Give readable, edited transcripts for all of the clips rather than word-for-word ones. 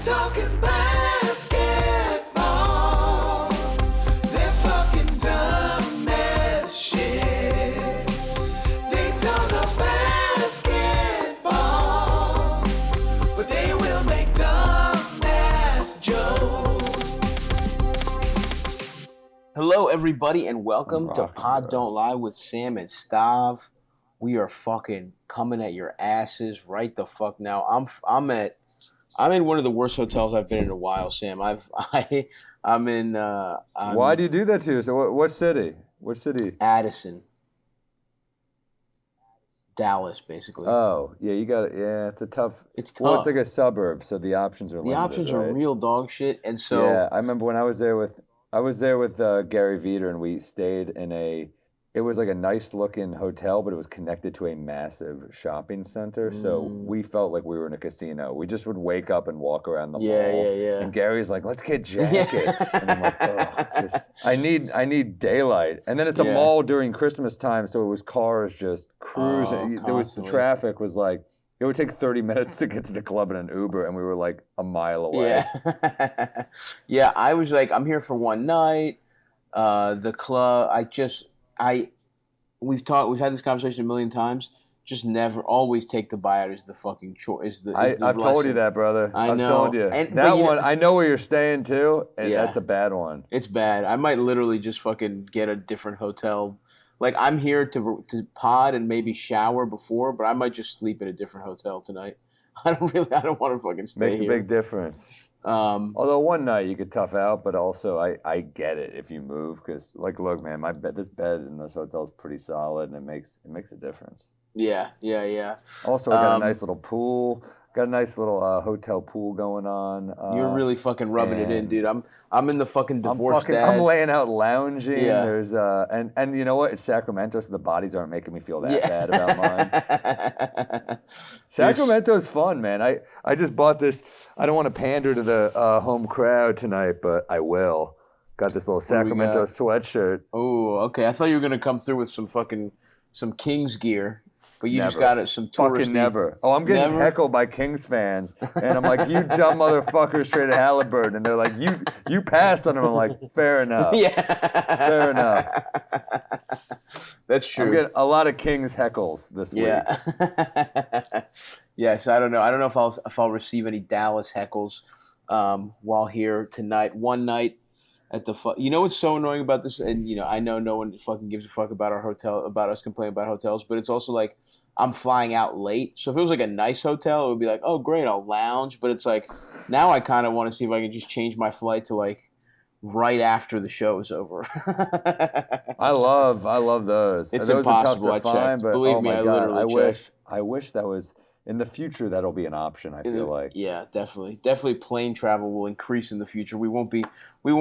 talking basketball. They're fucking dumb as shit. They don't know basketball, but they will make dumb ass jokes. Hello, everybody, and welcome to Pod Don't Lie with Sam and Stav. We are fucking coming at your asses right the fuck now. I'm in one of the worst hotels I've been in a while, Sam. I'm in. Why do you do that to you? So what city? What city? Addison, Dallas, basically. Oh, yeah, you got it. Yeah, it's a tough. It's tough. Well, it's like a suburb, so the options are limited. The options are right? real dog shit, and so yeah, I remember when I was there with Gary Veter, and we stayed in it was like a nice looking hotel, but it was connected to a massive shopping center. So we felt like we were in a casino. We just would wake up and walk around the mall. Yeah. And Gary's like, let's get jackets. And I'm like, oh, I need daylight. And then it's a mall during Christmas time, so it was cars just cruising. The traffic was like, it would take 30 minutes to get to the club in an Uber, and we were like a mile away. Yeah. Yeah, I was like, I'm here for one night. The club, we've had this conversation a million times. Just never, always take the buyout as the fucking choice. I've told you that, brother. I've told you. I know where you're staying too, and that's a bad one. It's bad. I might literally just fucking get a different hotel. Like, I'm here to pod and maybe shower before, but I might just sleep in a different hotel tonight. I don't want to fucking stay here. Makes a big difference. Although one night you could tough out, but also I get it if you move, because like, look, man, this bed in this hotel is pretty solid, and it makes a difference. Yeah. Also, I got a nice little pool. Got a nice little hotel pool going on. You're really fucking rubbing it in, dude. I'm in the fucking divorce dad. I'm laying out lounging. Yeah. There's and you know what? It's Sacramento, so the bodies aren't making me feel that bad about mine. Sacramento's fun, man. I just bought this. I don't want to pander to the home crowd tonight, but I will. Got this little Sacramento sweatshirt. Oh, okay. I thought you were gonna come through with some Kings gear. But you just got some touristy. Fucking never. Oh, I'm getting heckled by Kings fans, and I'm like, you dumb motherfuckers traded Halliburton, and they're like, you passed on him. I'm like, fair enough. Yeah. Fair enough. That's true. I'm getting a lot of Kings heckles this week. Yeah. Yes, I don't know. I don't know if I'll receive any Dallas heckles while here tonight. One night at the you know what's so annoying about this, and I know no one fucking gives a fuck about our hotel, about us complaining about hotels, but it's also like I'm flying out late. So if it was like a nice hotel, it would be like, oh great, I'll lounge. But it's like now I kind of want to see if I can just change my flight to like right after the show is over. I love those. It's those impossible. Are tough to I checked. find, but Believe me, I literally checked. I wish that was. In the future, that'll be an option, I feel like. Yeah, definitely. Definitely plane travel will increase in the future. We won't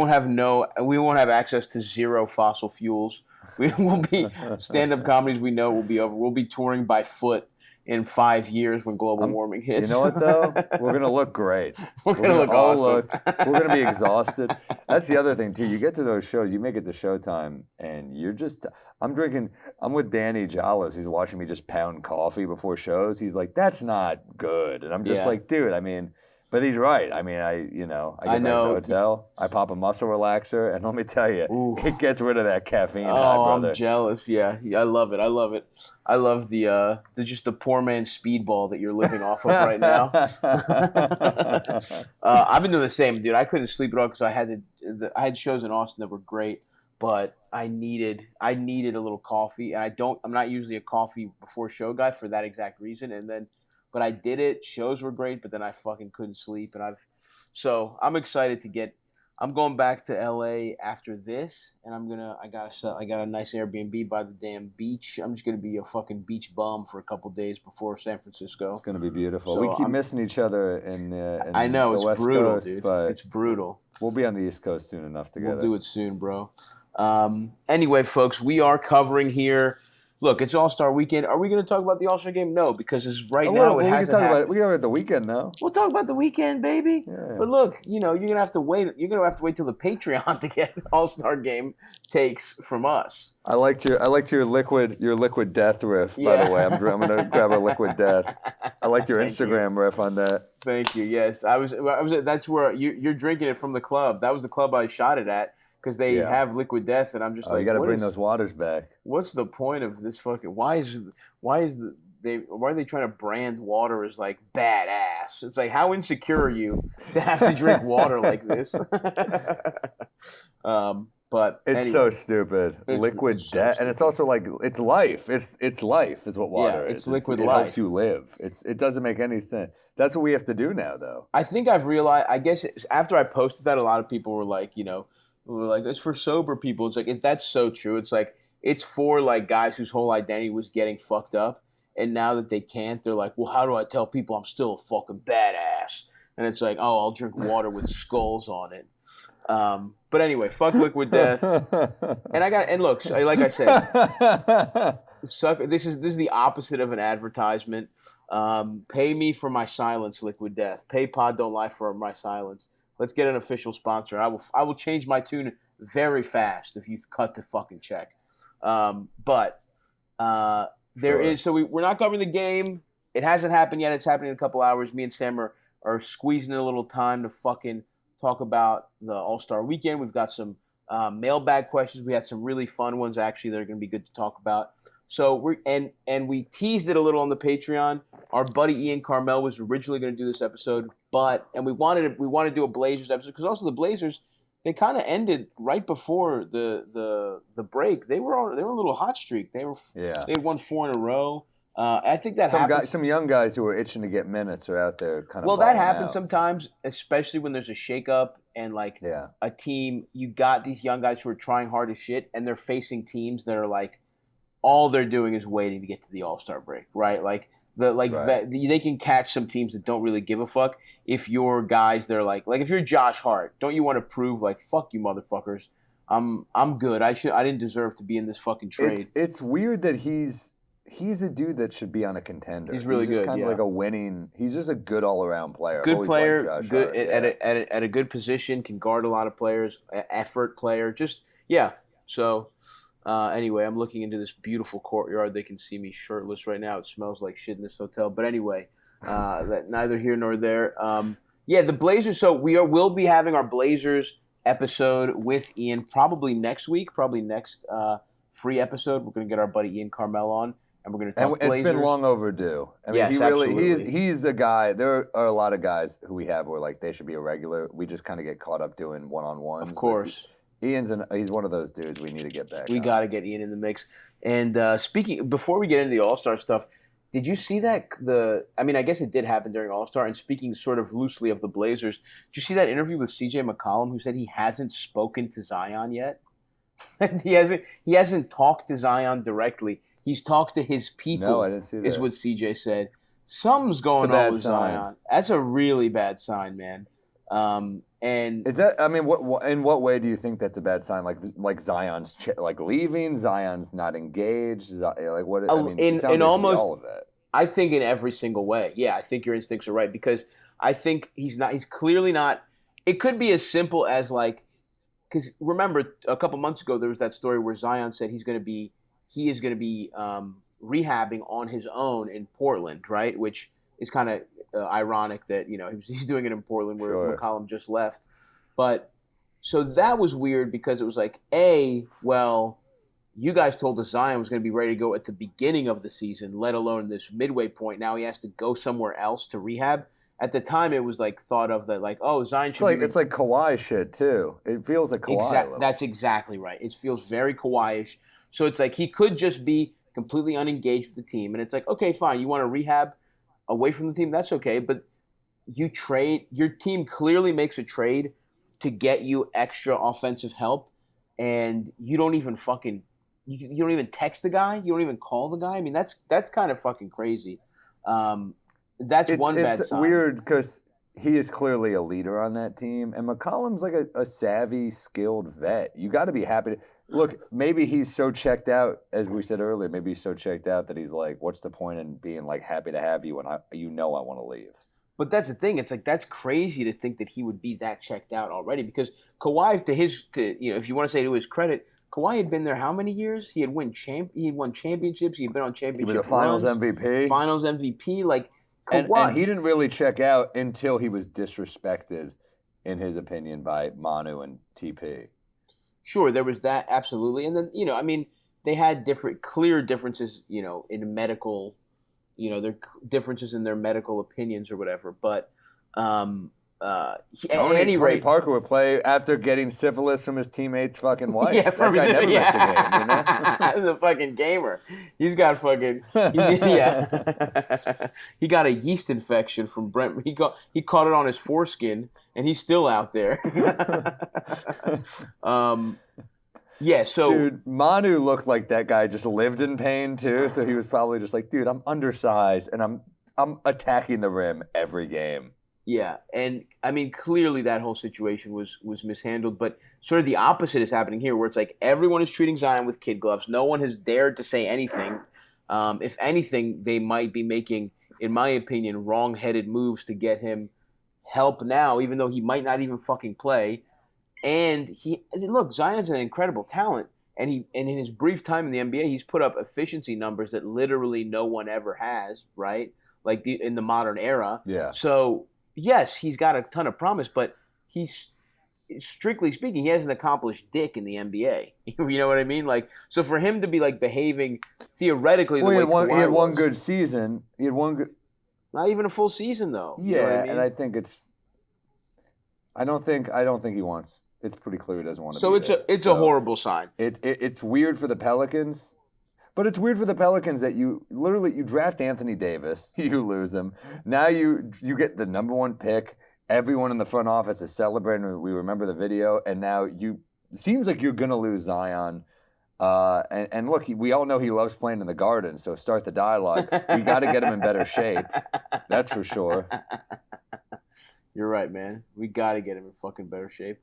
have access to zero fossil fuels. We won't be stand-up comedies we know will be over. We'll be touring by foot in 5 years when global warming hits. You know what, though? We're going to look great. We're going to look awesome. We're going to be exhausted. That's the other thing, too. You get to those shows, you make it to showtime, and you're just... I'm with Danny Jollis, who's watching me just pound coffee before shows. He's like, that's not good. And I'm just like, dude, I mean... But he's right. I mean, I get back to the hotel, I pop a muscle relaxer, and let me tell you, it gets rid of that caffeine. I'm jealous. Yeah, I love it. I love the just the poor man's speedball that you're living off of right now. I've been doing the same, dude. I couldn't sleep at all because I had shows in Austin that were great, but I needed a little coffee, and I'm not usually a coffee before show guy for that exact reason, But I did it. Shows were great, but then I fucking couldn't sleep, and so I'm excited to I'm going back to LA after this, and I got a nice Airbnb by the damn beach. I'm just gonna be a fucking beach bum for a couple days before San Francisco. It's gonna be beautiful. So we keep missing each other in I know the it's West brutal, Coast, dude. But it's brutal. We'll be on the East Coast soon enough together. We'll do it soon, bro. Anyway, folks, we are covering here Look, it's All-Star Weekend. Are we going to talk about the All-Star game? No, because it's right Oh, now well, it we can hasn't talk happened. about we can talk about the weekend now. We'll talk about the weekend, baby. Yeah. But look, you're gonna have to wait. You're gonna have to wait till the Patreon to get All-Star game takes from us. I liked your liquid death riff. By Yeah. the way, I'm gonna grab a liquid death. I liked your Thank you. Instagram riff on that. Thank you. Yes, I was. That's where you're drinking it from the club. That was the club I shot it at because they Yeah. have liquid death, and I'm just like, You got to what bring is- those waters back. What's the point of this fucking? Why are they trying to brand water as like badass? It's like, how insecure are you to have to drink water like this? But It's anyway, so stupid. Liquid it's so death, stupid. and it's also like it's life. It's life is what water is. it's liquid it life. helps you live. It doesn't make any sense. That's what we have to do now, though. I think I've realized. I guess after I posted that, a lot of people were like, it's for sober people. It's like if that's so true. It's like it's for like guys whose whole identity was getting fucked up, and now that they can't, they're like, well, how do I tell people I'm still a fucking badass? And it's like, oh, I'll drink water with skulls on it. But anyway, fuck liquid death. And look, like I said, this is the opposite of an advertisement. Pay me for my silence, liquid death. Pay Pod Don't Lie for my silence. Let's get an official sponsor. I will change my tune very fast if you cut the fucking check. But there is, so we're not covering the game. It hasn't happened yet. It's happening in a couple hours. Me and Sam are squeezing in a little time to fucking talk about the All-Star Weekend. We've got some mailbag questions. We had some really fun ones actually that are going to be good to talk about. So we teased it a little on the Patreon. Our buddy Ian Carmel was originally going to do this episode, and we wanted to do a Blazers episode because also the Blazers, they kind of ended right before the break. They were a little hot streak. They had won 4 in a row. I think that happens. Some young guys who are itching to get minutes are out there kind of. Well, that balling happens out. sometimes, especially when there's a shakeup and like a team. You got these young guys who are trying hard as shit, and they're facing teams that are like, all they're doing is waiting to get to the All-Star break, right? Like they can catch some teams that don't really give a fuck. If you're guys, they're like if you're Josh Hart, don't you want to prove like fuck you motherfuckers? I'm good. I didn't deserve to be in this fucking trade. It's weird that he's a dude that should be on a contender. He's really good. Kind of like a winning. He's just a good all-around player. Good player, good Hart, at a good position, can guard a lot of players. Effort player, So anyway, I'm looking into this beautiful courtyard. They can see me shirtless right now. It smells like shit in this hotel. But anyway, that neither here nor there. The Blazers. So we'll be having our Blazers episode with Ian probably next week. Probably next free episode. We're going to get our buddy Ian Carmel on. And we're going to talk Blazers. It's been long overdue. I mean, yes, absolutely. He's a guy. There are a lot of guys who we have where like they should be a regular. We just kind of get caught up doing one-on-ones. Of course. Ian's he's one of those dudes we need to get back. We got to get Ian in the mix. And before we get into the All-Star stuff, did you see that? I guess it did happen during All-Star. And speaking sort of loosely of the Blazers, did you see that interview with C.J. McCollum who said he hasn't spoken to Zion yet? he hasn't talked to Zion directly. He's talked to his people. No, I didn't see that. Is what CJ said. Something's going on with Zion. That's a really bad sign, man. And is that? I mean, in what way do you think that's a bad sign? Like Zion's leaving, Zion's not engaged. Like what? I mean, it sounds in like almost all of that. I think in every single way. Yeah, I think your instincts are right because I think he's not. He's clearly not. It could be as simple as like. Because remember, a couple months ago, there was that story where Zion said he is going to be rehabbing on his own in Portland, right? Which is kind of ironic that he's doing it in Portland where McCollum just left. But so that was weird because it was like, you guys told us Zion was going to be ready to go at the beginning of the season, let alone this midway point. Now he has to go somewhere else to rehab. At the time, it was like thought of that, like, Zion should. It's like Kawhi shit too. It feels like Kawhi. That's exactly right. It feels very Kawhi-ish. So it's like he could just be completely unengaged with the team, and it's like, okay, fine, you want to rehab away from the team, that's okay, but your team clearly makes a trade to get you extra offensive help, and you don't even you don't even text the guy, you don't even call the guy. I mean, that's kind of fucking crazy. That's one bad sign. It's weird because he is clearly a leader on that team, and McCollum's like a savvy, skilled vet. You got to be happy. Look, maybe he's so checked out, as we said earlier. Maybe he's so checked out that he's like, "What's the point in being like happy to have you when I want to leave?" But that's the thing. It's like that's crazy to think that he would be that checked out already. Because Kawhi, if you want to say to his credit, Kawhi had been there how many years? He had won championships. He had been on championship He was a Finals runs, MVP. Finals MVP. Like Kawhi, And he didn't really check out until he was disrespected, in his opinion, by Manu and TP. Sure, there was that absolutely, and then they had clear differences, in medical. Their differences in their medical opinions or whatever. But at any rate, Tony Parker would play after getting syphilis from his teammate's fucking wife. Yeah, that guy never missed a game. You know? He's a fucking gamer. He's got he got a yeast infection from Brent. He caught it on his foreskin, and he's still out there. Yeah, so dude, Manu looked like that guy just lived in pain too. So he was probably just like, dude, I'm undersized and I'm attacking the rim every game. yeah, and I mean clearly that whole situation was mishandled, but sort of the opposite is happening here, where it's like everyone is treating Zion with kid gloves. No one has dared to say anything. If anything, they might be making, in my opinion, wrong-headed moves to get him help now, even though he might not even fucking play. And look, Zion's an incredible talent, and in his brief time in the NBA, he's put up efficiency numbers that literally no one ever has, right? Like in the modern era. Yeah. So yes, he's got a ton of promise, but he's strictly speaking, he hasn't accomplished dick in the NBA. You know what I mean? Like, so for him to be like behaving theoretically, Well, the way he had one was, good season. He had one good. not even a full season though. Yeah, You know what I mean? and I think it's. I don't think he wants. It's pretty clear he doesn't want to. So it's a horrible sign. It's weird for the Pelicans, but it's weird for the Pelicans that you draft Anthony Davis, you lose him. Now you get the number one pick. Everyone in the front office is celebrating. We remember the video, and now it seems like you're gonna lose Zion. And look, we all know he loves playing in the Garden. So start the dialogue. We got to get him in better shape. That's for sure. You're right, man. We got to get him in fucking better shape.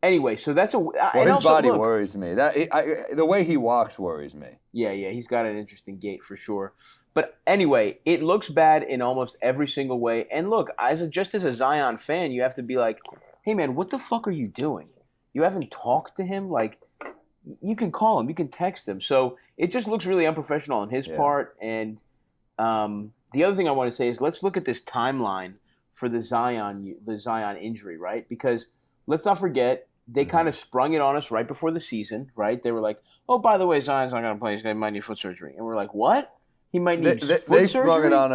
Anyway, so that's Well, his body worries me. The way he walks worries me. Yeah, he's got an interesting gait for sure. But anyway, it looks bad in almost every single way. And look, just as a Zion fan, you have to be like, hey, man, what the fuck are you doing? You haven't talked to him? Like, you can call him. You can text him. So it just looks really unprofessional on his part. And the other thing I want to say is let's look at this timeline for the Zion injury, right? Because let's not forget, they kind of sprung it on us right before the season, right? They were like, oh, by the way, Zion's not going to play. He might need foot surgery. And we're like, what? He might need foot surgery? They sprung it on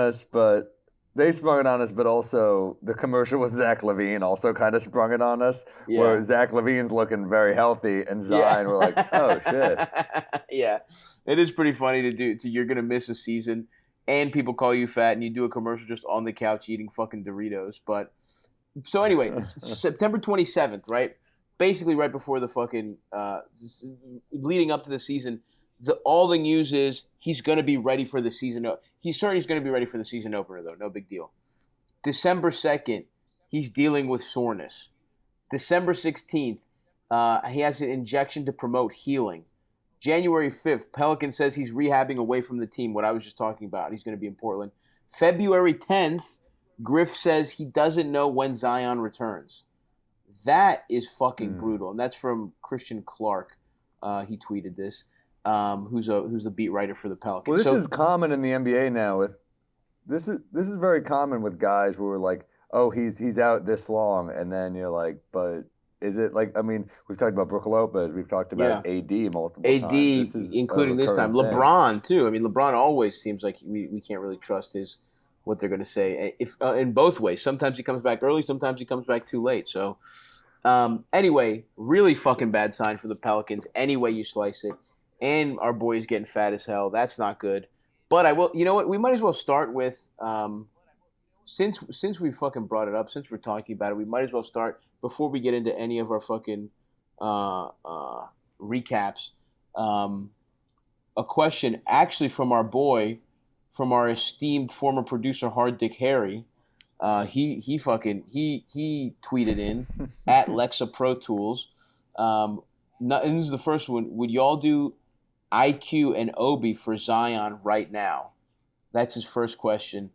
us, but also the commercial with Zach LaVine also kind of sprung it on us, where Zach LaVine's looking very healthy, and Zion we're like, oh, shit. Yeah. It is pretty funny to do. You're going to miss a season, and people call you fat, and you do a commercial just on the couch eating fucking Doritos. But so anyway, September 27th, right? Basically right before the fucking leading up to the season, all the news is he's going to be ready for the season. He's going to be ready for the season opener, though. No big deal. December 2nd, he's dealing with soreness. December 16th, he has an injection to promote healing. January 5th, Pelican says he's rehabbing away from the team, what I was just talking about. He's going to be in Portland. February 10th, Griff says he doesn't know when Zion returns. That is fucking brutal. And that's from Christian Clark. He tweeted this. Who's a beat writer for the Pelicans. Well, this is common in the NBA now. This is very common with guys who are like, oh, he's out this long, and then you're like, but is it like? I mean, we've talked about Brook Lopez, we've talked about AD multiple times. AD, including this time, LeBron too. I mean, LeBron always seems like we can't really trust what they're going to say. If in both ways, sometimes he comes back early, sometimes he comes back too late. So anyway, really fucking bad sign for the Pelicans. Any way you slice it. And our boy is getting fat as hell. That's not good. But I will. You know what? We might as well start with since we fucking brought it up. Since we're talking about it, we might as well start before we get into any of our fucking recaps. A question actually from our boy, from our esteemed former producer Hard Dick Harry. He tweeted in at Lexa Pro Tools. and this is the first one. Would y'all do IQ and Obi for Zion right now? That's his first question.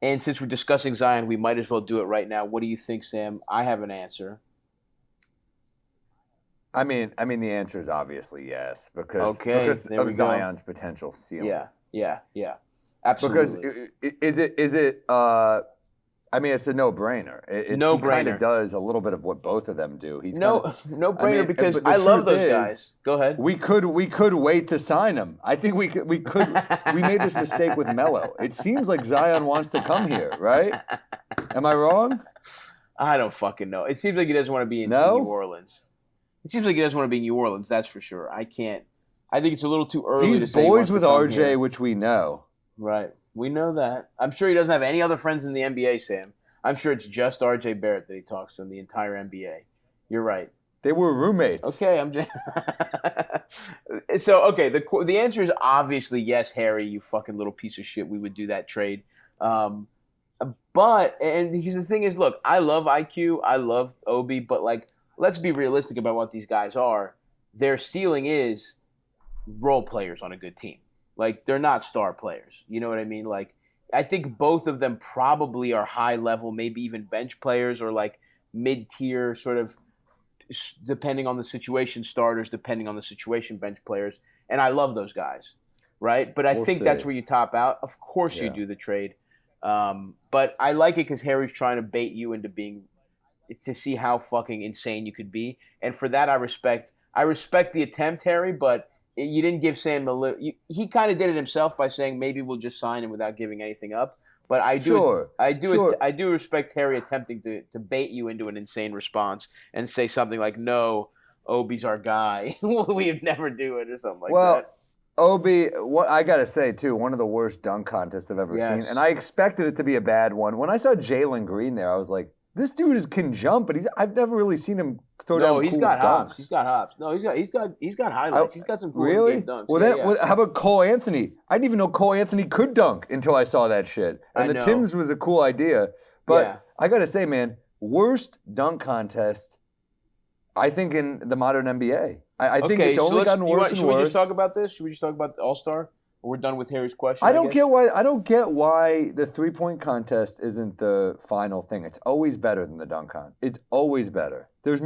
And since we're discussing Zion, we might as well do it right now. What do you think, Sam? I have an answer. I mean, the answer is obviously yes because there of we go. Zion's potential ceiling. Yeah. Absolutely. Because is it? I mean, it's a no-brainer. He kind of does a little bit of what both of them do. He's no-brainer because I love those guys. Go ahead. We could wait to sign him. I think we could. We made this mistake with Melo. It seems like Zion wants to come here, right? Am I wrong? I don't fucking know. It seems like he doesn't want to be in New Orleans. It seems like he doesn't want to be in New Orleans. That's for sure. I can't. I think it's a little too early to say. He's boys with RJ, which we know. Right. We know that. I'm sure he doesn't have any other friends in the NBA, Sam. I'm sure it's just RJ Barrett that he talks to in the entire NBA. You're right. They were roommates. Okay, I'm just So, okay, the answer is obviously yes, Harry, you fucking little piece of shit. We would do that trade. But because the thing is, look, I love IQ, I love Obi, but like, let's be realistic about what these guys are. Their ceiling is role players on a good team. Like, they're not star players. You know what I mean? Like, I think both of them probably are high level, maybe even bench players or like mid-tier sort of, depending on the situation, starters, depending on the situation, bench players. And I love those guys, right? But I think that's where you top out. Of course you do the trade. But I like it because Harry's trying to bait you into to see how fucking insane you could be. And for that, I respect the attempt, Harry, but you didn't give Sam he kind of did it himself by saying maybe we'll just sign him without giving anything up. But I do respect Harry attempting to bait you into an insane response and say something like, "No, Obi's our guy. We'd never do it," or something like that. Well, Obi, what I gotta say too, one of the worst dunk contests I've ever seen, and I expected it to be a bad one. When I saw Jalen Green there, I was like, this dude can jump, but I've never really seen him throw down cool dunks. He's got hops. No, he's got highlights. He's got some cool game dunks. Well, how about Cole Anthony? I didn't even know Cole Anthony could dunk until I saw that shit. And the Timbs was a cool idea, but I gotta say, man, worst dunk contest, I think, in the modern NBA. I think it's only gotten worse and worse. Should we just talk about this? Should we just talk about the All-Star? We're done with Harry's question. I don't get why the 3-point contest isn't the final thing. It's always better than the dunk contest. It's always better. There's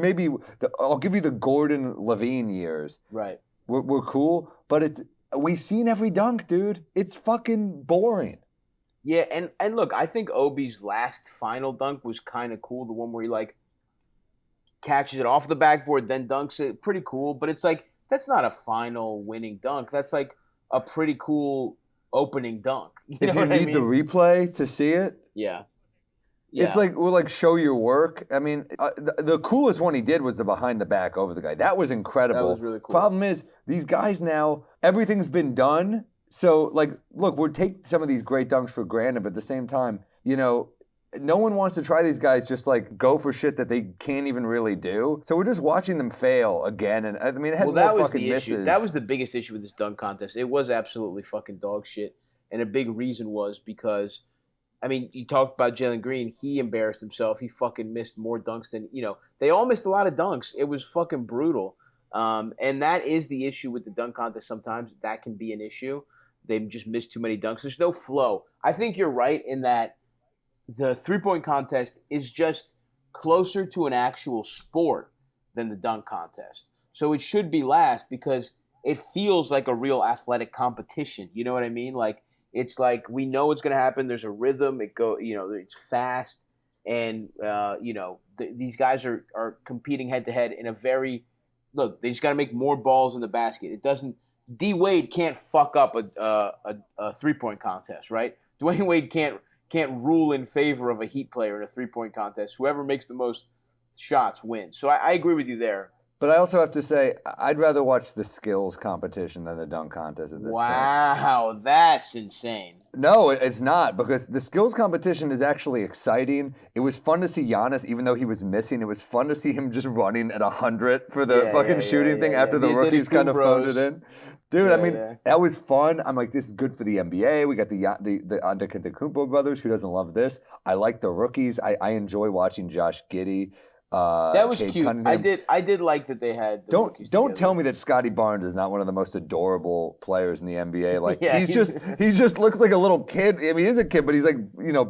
I'll give you the Gordon Levine years. Right. We're cool, but we've seen every dunk, dude. It's fucking boring. Yeah, and look, I think Obi's last final dunk was kind of cool. The one where he like catches it off the backboard, then dunks it. Pretty cool, but it's like that's not a final winning dunk. That's like a pretty cool opening dunk. If you need the replay to see it, yeah. It's like show your work. I mean, the coolest one he did was the behind the back over the guy. That was incredible. That was really cool. Problem is, these guys now, everything's been done. So, like, look, we'll take some of these great dunks for granted, but at the same time, no one wants to try these guys just like go for shit that they can't even really do. So we're just watching them fail again. And I mean, it had that more was fucking the misses. issue. That was the biggest issue with this dunk contest. It was absolutely fucking dog shit. And a big reason was because, I mean, you talked about Jalen Green. He embarrassed himself. He fucking missed more dunks than, they all missed a lot of dunks. It was fucking brutal. And that is the issue with the dunk contest sometimes. That can be an issue. They just miss too many dunks. There's no flow. I think you're right in that the 3-point contest is just closer to an actual sport than the dunk contest. So it should be last because it feels like a real athletic competition. You know what I mean? Like, it's like we know what's going to happen. There's a rhythm. It's fast. And, these guys are competing head-to-head in a very – look, they just got to make more balls in the basket. It doesn't – D. Wade can't fuck up a 3-point contest, right? Dwayne Wade can't rule in favor of a Heat player in a 3-point contest. Whoever makes the most shots wins. So I agree with you there. But I also have to say, I'd rather watch the skills competition than the dunk contest at this point. Wow, that's insane. No, it's not, because the skills competition is actually exciting. It was fun to see Giannis, even though he was missing. It was fun to see him just running at 100 for the shooting thing after the rookies kind of phoned it in. Dude, that was fun. I'm like, this is good for the NBA. We got the Antetokounmpo brothers. Who doesn't love this? I like the rookies. I enjoy watching Josh Giddey. That was Cade cute. Cunningham. I did like that they had. The rookies Don't together. tell me that Scotty Barnes is not one of the most adorable players in the NBA. Like Yeah, he just looks like a little kid. I mean, he's a kid, but he's like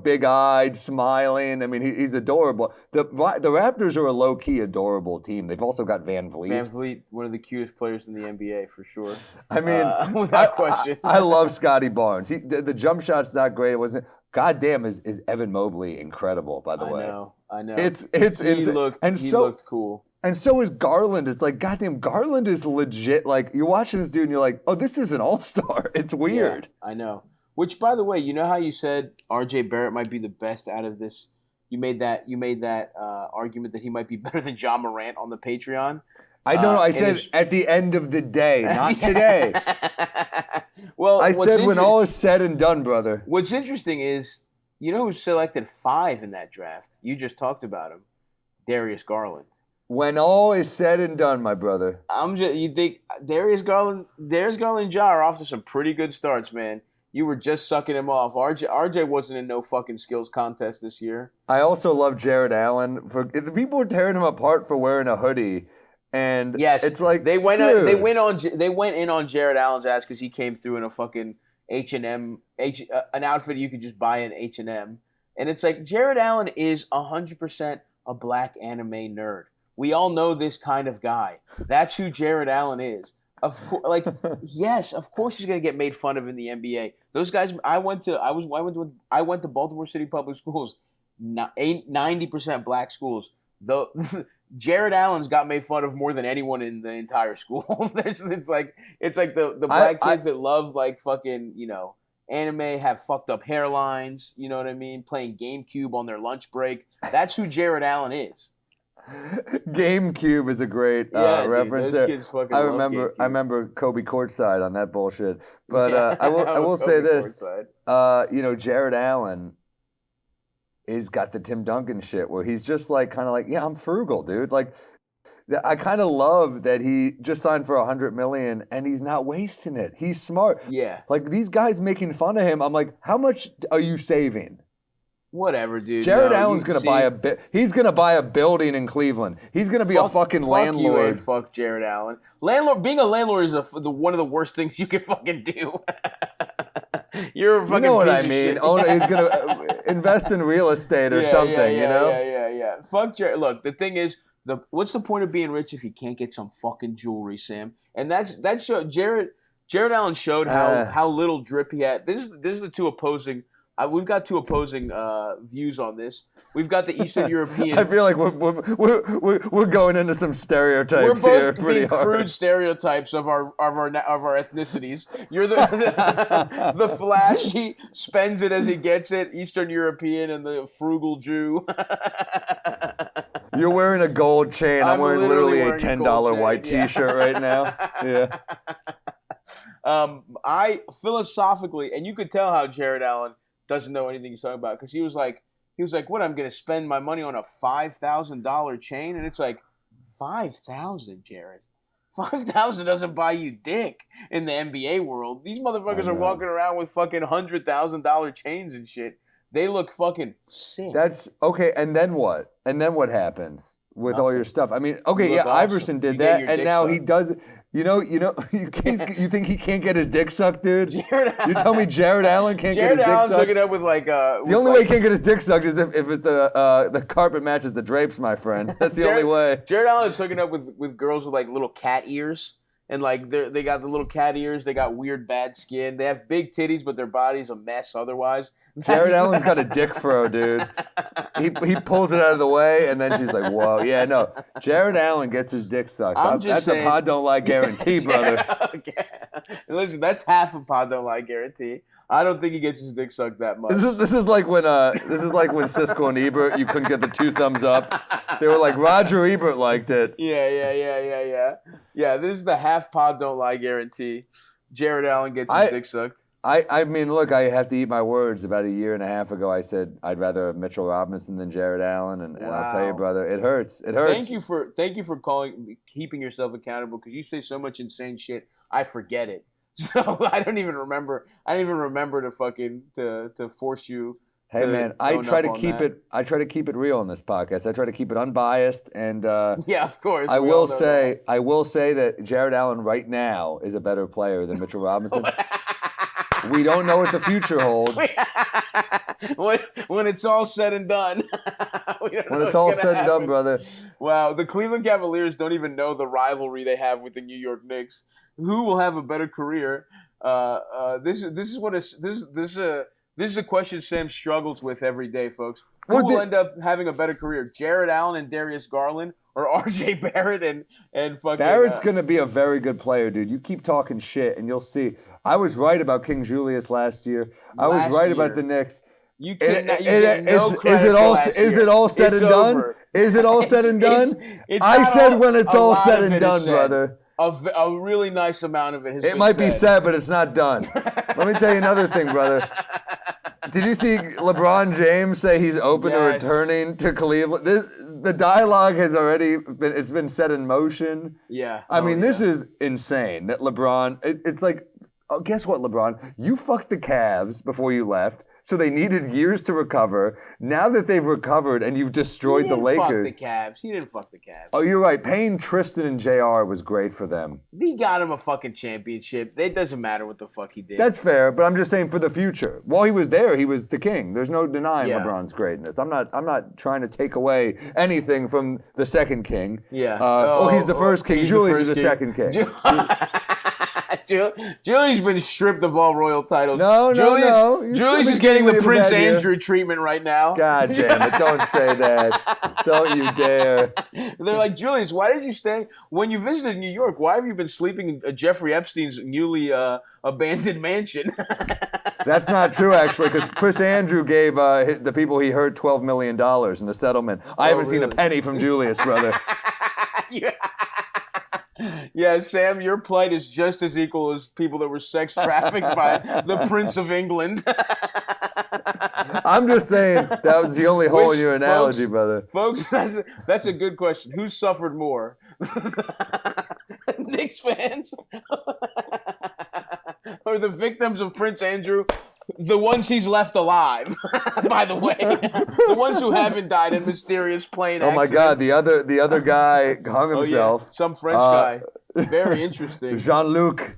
big-eyed, smiling. I mean, he's adorable. The Raptors are a low-key adorable team. They've also got Van Vliet. Van Vliet, one of the cutest players in the NBA for sure. I mean, without question. I love Scotty Barnes. The jump shot's not great. It wasn't. Goddamn, is Evan Mobley incredible? By the way, I know. He looked cool. And so is Garland. It's like, goddamn, Garland is legit. Like, you're watching this dude and you're like, oh, this is an all-star. It's weird. Yeah, I know. Which, by the way, you know how you said R.J. Barrett might be the best out of this? You made that argument that he might be better than John Morant on the Patreon. I said at the end of the day, not today. Well, I said when all is said and done, brother. What's interesting is, you know who selected 5 in that draft? You just talked about him. Darius Garland. When all is said and done, my brother. You think Darius Garland and Ja are off to some pretty good starts, man. You were just sucking him off. RJ wasn't in no fucking skills contest this year. I also love Jarrett Allen. The people were tearing him apart for wearing a hoodie. And yes, it's like they went in on Jarrett Allen's ass because he came through in a fucking H&M an outfit you could just buy in H&M, and it's like Jarrett Allen is 100% a black anime nerd. We all know this kind of guy. That's who Jarrett Allen is. Of course, yes, of course he's gonna get made fun of in the NBA. Those guys, I went to Baltimore City Public Schools, 90% black schools. Though Jarrett Allen's got made fun of more than anyone in the entire school. it's like the black kids that love like fucking anime have fucked up hairlines. You know what I mean? Playing GameCube on their lunch break. That's who Jarrett Allen is. GameCube is a great reference. Dude, those kids fucking I love GameCube. remember Kobe courtside on that bullshit. But I will say this. Jarrett Allen is got the Tim Duncan shit where he's just like kind of like, yeah, I'm frugal, dude. Like I kind of love that he just signed for $100 million and he's not wasting it. He's smart. Yeah. Like these guys making fun of him. I'm like, how much are you saving? Whatever, dude. Jarrett Allen's gonna buy he's gonna buy a building in Cleveland. He's gonna be a fucking landlord. You and fuck Jarrett Allen. Being a landlord is one of the worst things you can fucking do. You're a fucking. You know what piece I of mean? shit. He's gonna invest in real estate or something. Yeah. Fuck Jarrett. Look, the thing is, what's the point of being rich if you can't get some fucking jewelry, Sam? And that showed Jarrett Allen showed how little drip he had. This is the two opposing. We've got two opposing views on this. We've got the Eastern European. I feel like we're going into some stereotypes. We're both here being crude stereotypes of our ethnicities. You're the flashy, spends it as he gets it, Eastern European, and the frugal Jew. You're wearing a gold chain. I'm wearing literally a $10 white T-shirt right now. Yeah. I philosophically, and you could tell how Jarrett Allen doesn't know anything he's talking about because he was like, what? I'm gonna spend my money on a $5,000 chain, and it's like, 5,000, Jarrett. 5,000 doesn't buy you dick in the NBA world. These motherfuckers are walking around with fucking $100,000 chains and shit. They look fucking sick. That's okay. And then what? And then what happens with all your stuff? I mean, okay, yeah, awesome. Iverson did that, and now he does. You think he can't get his dick sucked, dude? You tell me Jarrett Allen can't get his dick sucked? Jarrett Allen's hooking up with like the only way he can't get his dick sucked is if the carpet matches the drapes, my friend. That's the only way. Jarrett Allen is hooking up with girls with like little cat ears. And like they got the little cat ears, they got weird bad skin. They have big titties, but their body's a mess otherwise. Jarrett Allen's got a dick fro, dude. He pulls it out of the way, and then she's like, "Whoa, yeah, no." Jarrett Allen gets his dick sucked. That's saying, a pod don't lie guarantee, brother. Okay. Listen, that's half a pod don't lie guarantee. I don't think he gets his dick sucked that much. This is like when Siskel and Ebert, you couldn't get the 2 thumbs up. They were like, Roger Ebert liked it. Yeah, this is the half pod don't lie guarantee. Jarrett Allen gets his dick sucked. I mean, look, I have to eat my words. About a year and a half ago, I said I'd rather have Mitchell Robinson than Jarrett Allen, and I'll tell you, brother, it hurts. It hurts. Thank you for keeping yourself accountable because you say so much insane shit. I forget it. So I don't even remember to fucking to force you Hey man, I try to keep it. I try to keep it real in this podcast. I try to keep it unbiased, and Yeah, of course. I will say, that Jarrett Allen right now is a better player than Mitchell Robinson. We don't know what the future holds. When it's all said and done. When it's all said and done, brother. Wow, the Cleveland Cavaliers don't even know the rivalry they have with the New York Knicks. Who will have a better career? This is a question Sam struggles with every day, folks. Who will end up having a better career? Jarrett Allen and Darius Garland, or R.J. Barrett and fucking? Barrett's gonna be a very good player, dude. You keep talking shit, and you'll see. I was right about King Julius last year. I was right about the Knicks. You cannot. You get no credit for last year. Is it all said and done? Is it all said and done? I said when it's all said and done, brother. A really nice amount of it has been said. It might be said, but it's not done. Let me tell you another thing, brother. Did you see LeBron James say he's open to returning to Cleveland? The dialogue has already been set in motion. Yeah. I mean, this is insane that LeBron, it's like, oh, guess what, LeBron? You fucked the Cavs before you left. So they needed years to recover. Now that they've recovered and you've destroyed the Lakers. He didn't fuck the Cavs. Oh, you're right. Paying Tristan and JR was great for them. He got him a fucking championship. It doesn't matter what the fuck he did. That's fair, but I'm just saying for the future. While he was there, he was the king. There's no denying LeBron's greatness. I'm not trying to take away anything from the second king. Yeah. He's the first king. Julius is the second king. Julius been stripped of all royal titles. No. Julius is getting the Prince Andrew treatment right now. God damn it, don't say that. Don't you dare. They're like, Julius, why did you stay? When you visited New York, why have you been sleeping in Jeffrey Epstein's newly abandoned mansion? That's not true, actually, because Prince Andrew gave the people he hurt $12 million in a settlement. I haven't seen a penny from Julius, brother. Yeah, Sam, your plight is just as equal as people that were sex trafficked by the Prince of England. I'm just saying that was the only hole in your analogy, brother. Folks, that's a good question. Who suffered more? Knicks fans? Or the victims of Prince Andrew? The ones he's left alive, by the way. The ones who haven't died in mysterious plane accidents. Oh my God, the other guy hung himself. Yeah. Some French guy. Very interesting. Jean-Luc,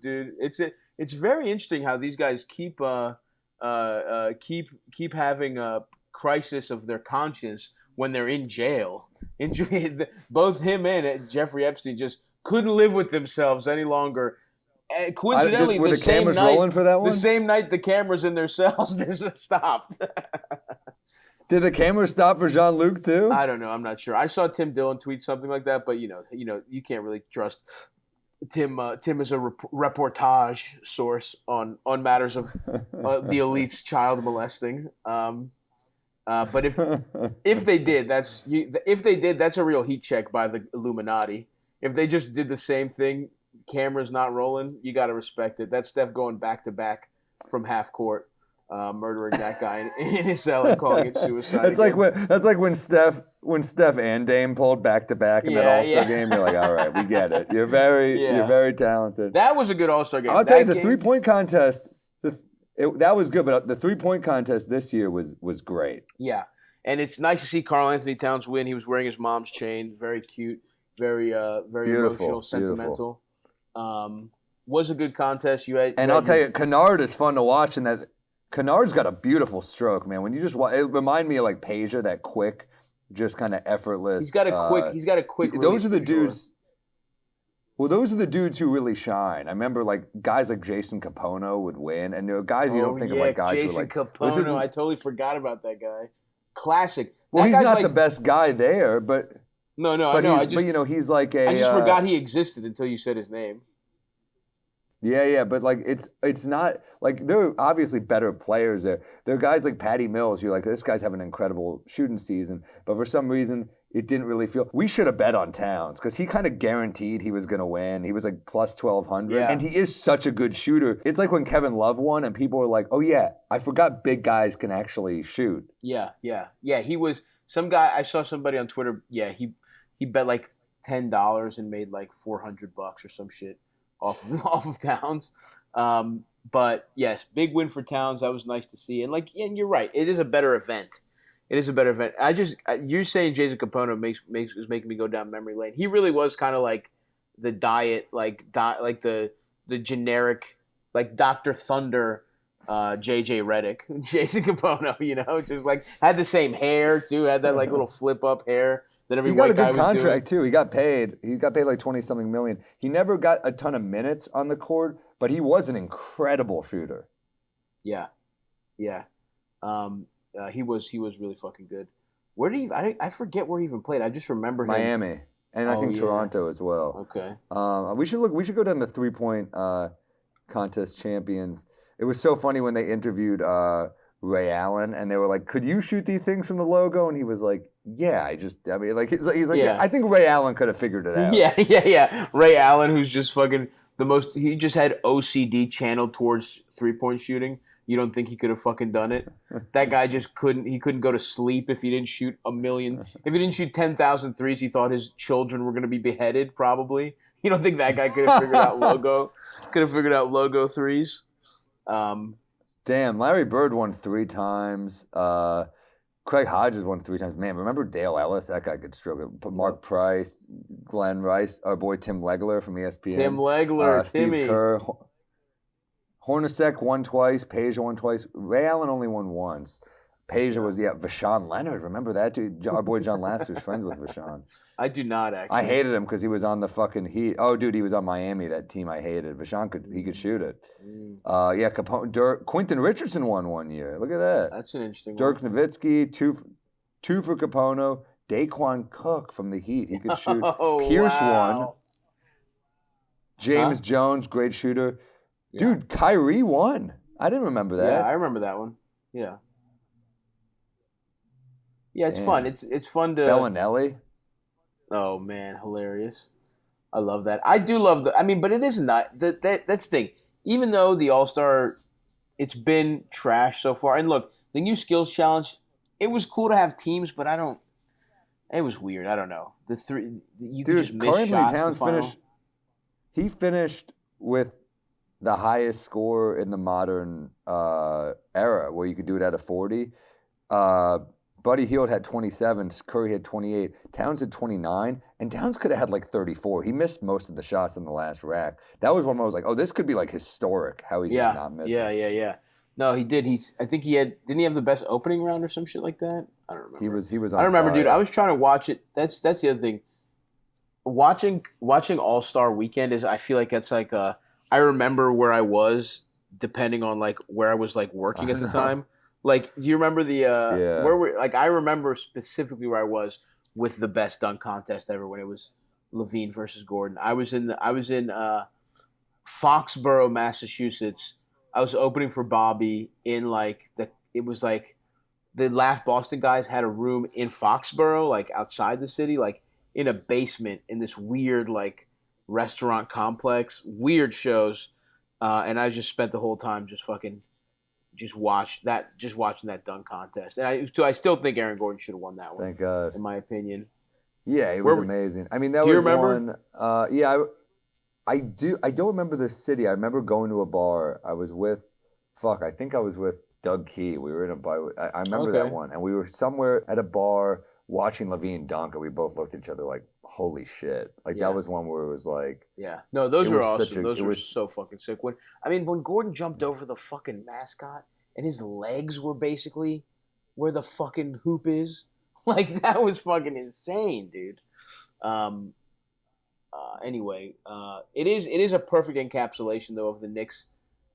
dude. It's very interesting how these guys keep having a crisis of their conscience when they're in jail. Both him and Jeffrey Epstein just couldn't live with themselves any longer. Coincidentally, were the cameras rolling for that one? The same night the cameras in their cells just stopped. Did the camera stop for Jean-Luc too? I don't know. I'm not sure. I saw Tim Dillon tweet something like that, but you know, you can't really trust Tim. Tim is a reportage source on matters of the elite's child molesting. But if they did, that's a real heat check by the Illuminati. If they just did the same thing. Cameras not rolling, you got to respect it. That's Steph going back to back from half court, murdering that guy in his cell and calling it suicide. That's like when Steph and Dame pulled back to back in that All-Star game. You're like, all right, we get it. You're very talented. That was a good All-Star game. I'll tell you, the 3-point contest, that was good, but the 3-point contest this year was great. Yeah, and it's nice to see Karl Anthony Towns win. He was wearing his mom's chain. Very cute, very emotional, sentimental. Was a good contest. I'll tell you, Kennard is fun to watch, and that Kennard's got a beautiful stroke, man. When you just watch, it reminded me of like Pager, that quick, just kind of effortless. He's got a quick. Those are the dudes. Sure. Well, those are the dudes who really shine. I remember like guys like Jason Capono would win, and there are guys you don't think of like guys Jason who are like Capono. I totally forgot about that guy. Classic. Well, he's not the best guy there, but no, but I know, he's like a. I just forgot he existed until you said his name. Yeah, but like it's not like there are obviously better players there. There are guys like Patty Mills. You're like, this guy's having an incredible shooting season, but for some reason it didn't really feel. We should have bet on Towns because he kind of guaranteed he was going to win. He was like plus 1,200, and he is such a good shooter. It's like when Kevin Love won, and people were like, "Oh yeah, I forgot big guys can actually shoot." Yeah. He was some guy. I saw somebody on Twitter. Yeah, he bet like $10 and made like $400 or some shit. Off of Towns. But yes, big win for Towns. That was nice to see. And you're right. It is a better event. It is a better event. You're saying Jason Capono is making me go down memory lane. He really was kind of like the diet, like the generic, like Dr. Thunder, JJ Redick, Jason Capono. Just like had the same hair too. Had that like little flip up hair that every He got white a guy good was contract doing. too. He got paid. He got paid like 20-something million. He never got a ton of minutes on the court, but he was an incredible shooter. Yeah, yeah. He was really fucking good. Where did he? I forget where he even played. I just remember him. Miami, and I think yeah. Toronto as well. Okay. We should go down the 3-point contest champions. It was so funny when they interviewed Ray Allen, and they were like, "Could you shoot these things from the logo?" And he was like, "Yeah, he's like, Yeah. yeah, I think Ray Allen could have figured it out." Yeah. Ray Allen, who's just fucking the most. He just had OCD channeled towards 3-point shooting. You don't think he could have fucking done it? That guy just couldn't. He couldn't go to sleep if he didn't shoot a million. If he didn't shoot 10,000 threes, he thought his children were going to be beheaded. Probably. You don't think that guy could have figured out logo? Could have figured out logo threes. Damn, Larry Bird won 3 times. Craig Hodges won 3 times. Man, remember Dale Ellis? That guy could stroke it. Mark Price, Glenn Rice, our boy Tim Legler from ESPN. Tim Legler, Timmy. Steve Kerr. Hornacek won twice. Peja won twice. Ray Allen only won once. Peja was, Vashawn Leonard. Remember that dude? Our boy John Lasseter's friends with Vashawn. I do not actually. I hated him because he was on the fucking Heat. Oh, dude, he was on Miami, that team I hated. Vashawn could shoot it. Capone, Quentin Richardson won 1 year. Look at that. That's an interesting Dirk one. Nowitzki, two for Capono. Daquan Cook from the Heat. He could shoot. Oh, Pierce wow. won. James Jones, great shooter. Dude, Kyrie won. I didn't remember that. Yeah, I remember that one. Yeah. Yeah, it's fun. It's fun to. Bellinelli. Oh man, hilarious! I love that. I do love the. I mean, but it is not that's the thing. Even though the All-Star, it's been trash so far. And look, the new skills challenge, it was cool to have teams, but I don't. It was weird. I don't know. The three you could just miss shots. Towns finished. He finished with the highest score in the modern era, where you could do it out of 40. Buddy Hield had 27, Curry had 28, Towns had 29, and Towns could have had like 34. He missed most of the shots in the last rack. That was one where I was like, oh, this could be like historic, how he's not missing. Yeah. No, he did. I think he had. Didn't he have the best opening round or some shit like that? I don't remember. He was. I don't remember, fire. dude. I was trying to watch it. That's the other thing. Watching All-Star Weekend is. I feel like it's like I remember where I was depending on like where I was like working at the time. Like, do you remember the where we like? I remember specifically where I was with the best dunk contest ever when it was Levine versus Gordon. I was in Foxborough, Massachusetts. I was opening for Bobby in like it was like the Laugh Boston guys had a room in Foxborough, like outside the city, like in a basement in this weird like restaurant complex, weird shows, and I just spent the whole time just watching that dunk contest. And I still think Aaron Gordon should have won that one. Thank God. In my opinion. Yeah, it was amazing. I mean, that do was you remember? one. I do. I don't remember the city. I remember going to a bar. I was with, I think I was with Doug Key. We were in a bar. I remember that one. And we were somewhere at a bar watching Levine dunk, and we both looked at each other like, holy shit. Like, that was one where it was like. Yeah. No, those were awesome. Those were so fucking sick. When Gordon jumped over the fucking mascot and his legs were basically where the fucking hoop is, like, that was fucking insane, dude. Anyway, it is a perfect encapsulation though of the Knicks,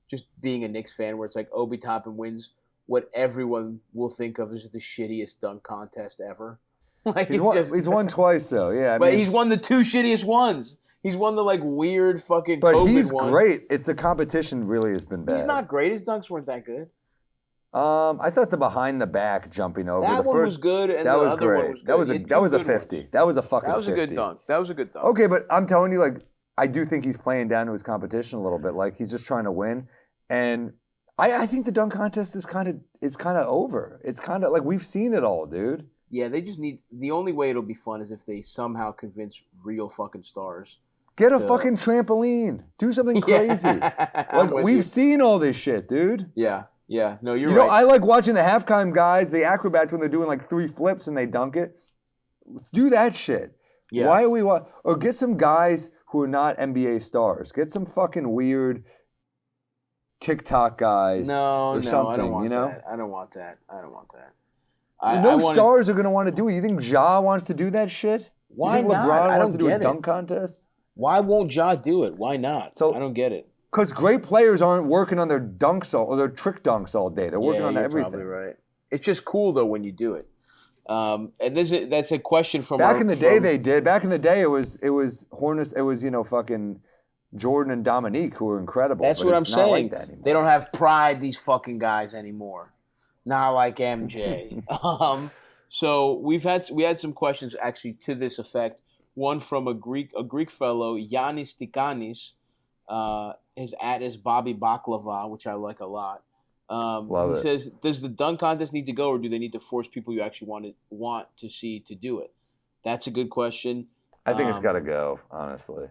just being a Knicks fan, where it's like Obi Toppin wins what everyone will think of as the shittiest dunk contest ever. Like he's won twice though, yeah. But he's won the 2 shittiest ones. He's won the like weird fucking. But COVID he's one. great. It's the competition really has been bad. He's not great. His dunks weren't that good. I thought the behind the back jumping over. That one was good, and the other one was good. That was a 50. That was a fucking 50. That was a good dunk. That was a good dunk. Okay, but I'm telling you, like, I do think he's playing down to his competition a little bit. Like, he's just trying to win. And I think the dunk contest is kind of over. It's kind of like we've seen it all, dude. Yeah, they just need. The only way it'll be fun is if they somehow convince real fucking stars Get a fucking trampoline. Do something crazy. Like, we've seen all this shit, dude. Yeah. No, you're You right. know, I like watching the halftime guys, the acrobats, when they're doing like 3 flips and they dunk it. Do that shit. Yeah. Why are we or get some guys who are not NBA stars. Get some fucking weird TikTok guys. No, or something, I don't want you know? that. I don't want that. Stars are going to want to do it. You think Ja wants to do that shit? Why you think not? LeBron I wants to don't do a get it. dunk contest? Why won't Ja do it? Why not? So- I don't get it. Because great players aren't working on their dunks or their trick dunks all day. They're working on you're everything. Probably right. It's just cool though when you do it. And that's a question from Back in the day, they did. Back in the day, it was Hornets. It was fucking Jordan and Dominique who were incredible. That's but what I'm it's not saying. Like that anymore. They don't have pride. These fucking guys anymore. Not like MJ. So we had some questions actually to this effect. One from a Greek fellow, Yannis Tikanis. His @ is Bobby Baklava, which I like a lot. He says, "Does the dunk contest need to go, or do they need to force people you actually want to see to do it?" That's a good question. I think it's got to go. Honestly,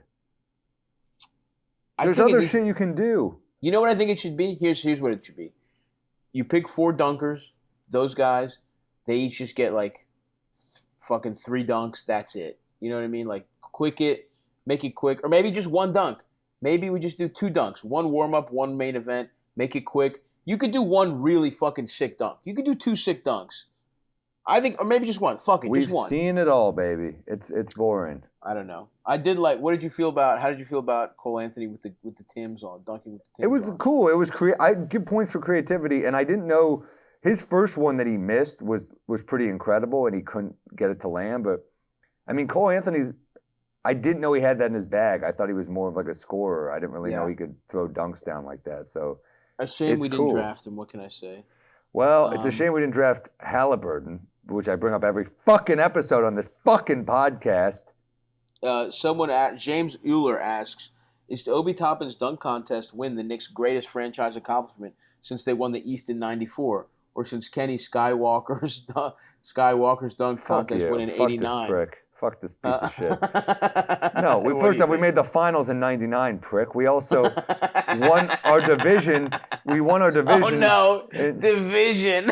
I there's think other shit you can do. You know what I think it should be? Here's what it should be. You pick 4 dunkers. Those guys, they each just get like fucking 3 dunks. That's it. You know what I mean? Like make it quick, or maybe just 1 dunk. Maybe we just do 2 dunks. 1 warm-up, 1 main event. Make it quick. You could do 1 really fucking sick dunk. You could do 2 sick dunks. I think, or maybe just 1. Fuck it, just 1. We've seen it all, baby. It's boring. I don't know. I did like. How did you feel about Cole Anthony with the Timbs on, dunking with the Timbs? It was on? cool. It was I give points for creativity, and I didn't know his first one that he missed was pretty incredible, and he couldn't get it to land. But I mean, Cole Anthony's. I didn't know he had that in his bag. I thought he was more of like a scorer. I didn't really know he could throw dunks down like that. So a shame we didn't draft him. What can I say? Well, it's a shame we didn't draft Halliburton, which I bring up every fucking episode on this fucking podcast. James Euler asks, is the Obi Toppin's dunk contest win the Knicks' greatest franchise accomplishment since they won the East in '94, or since Kenny Skywalker's dunk contest win in '89? Fuck this piece of shit. No, we made the finals in '99, prick. We also won our division. We won our division. Oh no, division.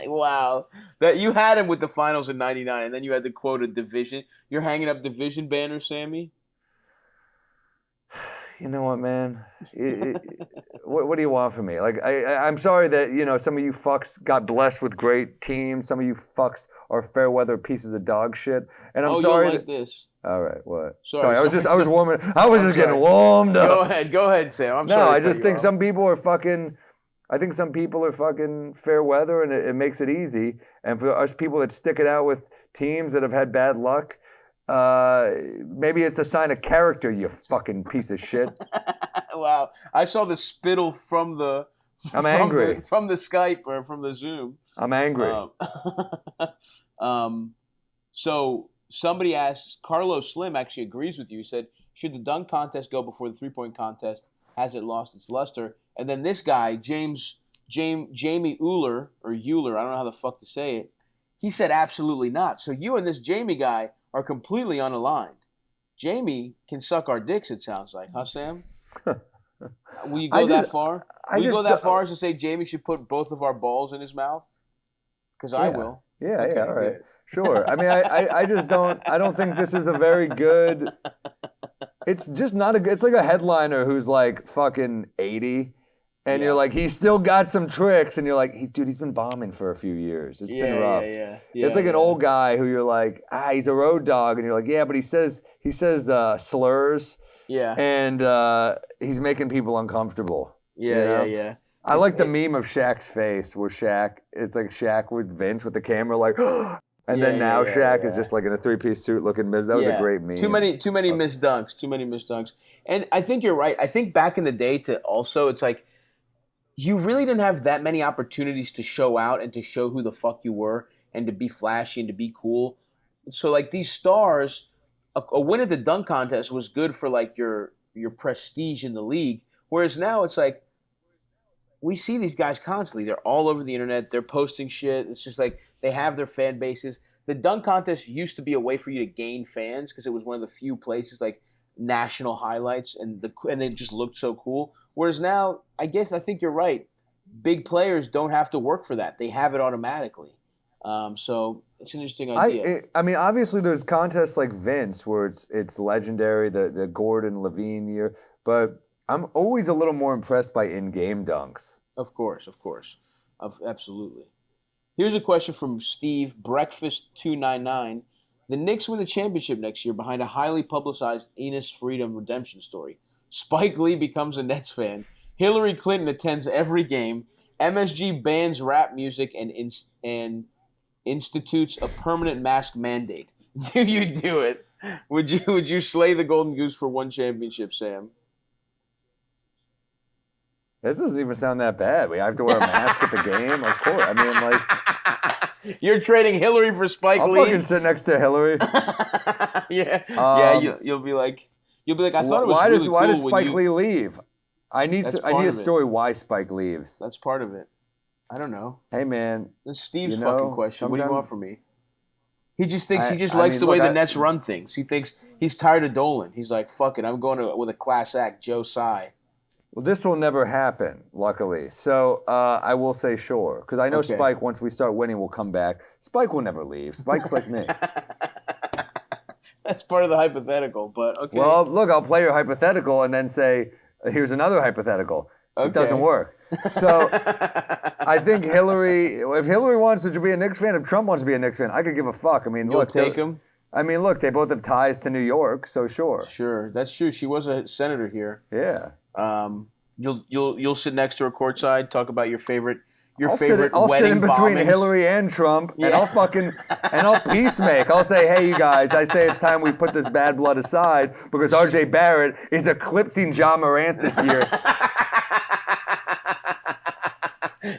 Wow. That you had him with the finals in '99, and then you had to quote a division. You're hanging up division banners, Sammy? You know what, man? What do you want from me? Like, I'm sorry that, some of you fucks got blessed with great teams. Some of you fucks are fair weather pieces of dog shit. And I'm sorry. You'll like this. All right, what? Sorry, I was just getting warmed up. Go ahead, Sam. I'm sorry. No, I just think some people are fucking. I think some people are fucking fair weather, and it makes it easy. And for us people that stick it out with teams that have had bad luck, maybe it's a sign of character, you fucking piece of shit. Wow. I saw the spittle from the angry. From the Skype or from the Zoom. I'm angry. So somebody asks, Carlos Slim actually agrees with you. He said, should the dunk contest go before the 3-point contest? Has it lost its luster? And then this guy, Jamie Euler, I don't know how the fuck to say it, he said absolutely not. So you and this Jamie guy are completely unaligned. Jamie can suck our dicks, it sounds like, huh, Sam? Will you go that far? Will you go that far as to say Jamie should put both of our balls in his mouth? Because I will. Yeah, okay, all right. Good. Sure. I mean, I just don't. I don't think this is a very good. It's just not a good. It's like a headliner who's like fucking 80, and you're like, he's still got some tricks, and you're like, dude, he's been bombing for a few years. It's been rough. It's like an old guy who you're like, he's a road dog, and you're like, yeah, but he says slurs. Yeah. And he's making people uncomfortable. Yeah. I like the meme of Shaq's face where it's like Shaq with Vince with the camera like, and then now Shaq is just like in a 3-piece suit looking mid. That was a great meme. Too many missed dunks. And I think you're right. I think back in the day it's like you really didn't have that many opportunities to show out and to show who the fuck you were and to be flashy and to be cool. So like these stars, a win at the dunk contest was good for like your prestige in the league. Whereas now it's like, we see these guys constantly. They're all over the internet. They're posting shit. It's just like they have their fan bases. the dunk contest used to be a way for you to gain fans because it was one of the few places like national highlights and they just looked so cool. Whereas now, I think you're right. Big players don't have to work for that; they have it automatically. So it's an interesting idea. I mean, obviously, there's contests like Vince where it's legendary, the Gordon Levine year, but I'm always a little more impressed by in-game dunks. Of course. Absolutely. Here's a question from Steve Breakfast299. The Knicks win the championship next year behind a highly publicized Enos Freedom redemption story. Spike Lee becomes a Nets fan. Hillary Clinton attends every game. MSG bans rap music and institutes a permanent mask mandate. Do you do it? Would you slay the Golden Goose for one championship, Sam? That doesn't even sound that bad. We have to wear a mask at the game, of course. I mean, like, you're trading Hillary for Spike Lee. I'll fucking sit next to Hillary. Yeah. You'll be like, I thought it was really cool. Why does Spike Lee leave? I need a story why Spike leaves. That's part of it. I don't know. Hey man, that's Steve's fucking question. What do you want from me? He just thinks likes the way the Nets run things. He thinks he's tired of Dolan. He's like, fuck it, I'm going with a class act, Joe Tsai. Well, this will never happen, luckily. So I will say sure. Because I know Spike, once we start winning, will come back. Spike will never leave. Spike's like me. That's part of the hypothetical, but okay. Well, look, I'll play your hypothetical and then say, here's another hypothetical. Okay. It doesn't work. So I think if Hillary wants to be a Knicks fan, if Trump wants to be a Knicks fan, I could give a fuck. I mean, you'll take him? I mean, look, they both have ties to New York, so sure. Sure, that's true. She was a senator here. Yeah. You'll sit next to her courtside, talk about your favorite I'll wedding sit in between bombings. Hillary and Trump, and I'll peacemake. I'll say, hey, you guys, I say it's time we put this bad blood aside because R.J. Barrett is eclipsing Ja Morant this year.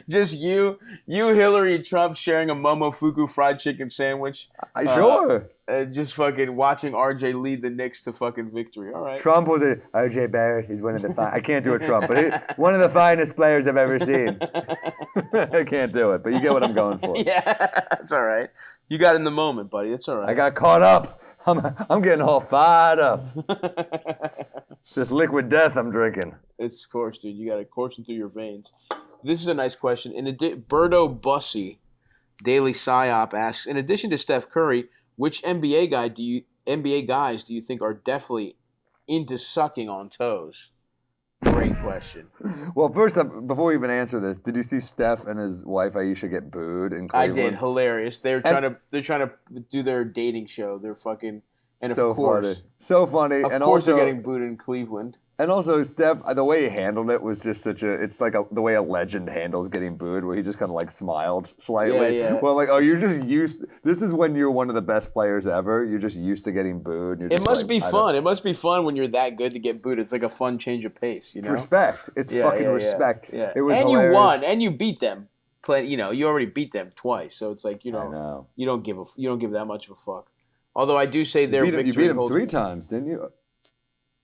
Just you, Hillary, Trump sharing a Momofuku fried chicken sandwich. Sure. Just fucking watching RJ lead the Knicks to fucking victory. All right. Trump was RJ Barrett. He's one of the I can't do a Trump, but he's one of the finest players I've ever seen. I can't do it, but you get what I'm going for. Yeah, that's all right. You got in the moment, buddy. That's all right. I got caught up. I'm getting all fired up. It's this liquid death I'm drinking. It's of course, dude. You got it coursing through your veins. This is a nice question. Berto Bussy, Daily Psyop asks, in addition to Steph Curry, which NBA guys do you think are definitely into sucking on toes? Great question. Well, first up, before we even answer this, did you see Steph and his wife Aisha get booed in Cleveland? I did. Hilarious. They're trying to do their dating show. They're fucking and so of course, funny. So funny. Of course, they're getting booed in Cleveland. And also, Steph, the way he handled it was just it's like the way a legend handles getting booed, where he just kind of like smiled slightly. Yeah. Well, like, oh, you're just used. This is when you're one of the best players ever. You're just used to getting booed. It must be fun. It must be fun when you're that good to get booed. It's like a fun change of pace, you know? It's respect. It's fucking respect. Yeah. It was and hilarious. You won, and you beat them. You already beat them twice, so it's like, I know. you don't give that much of a fuck. Although I do say their victory. You beat him 3 times, didn't you?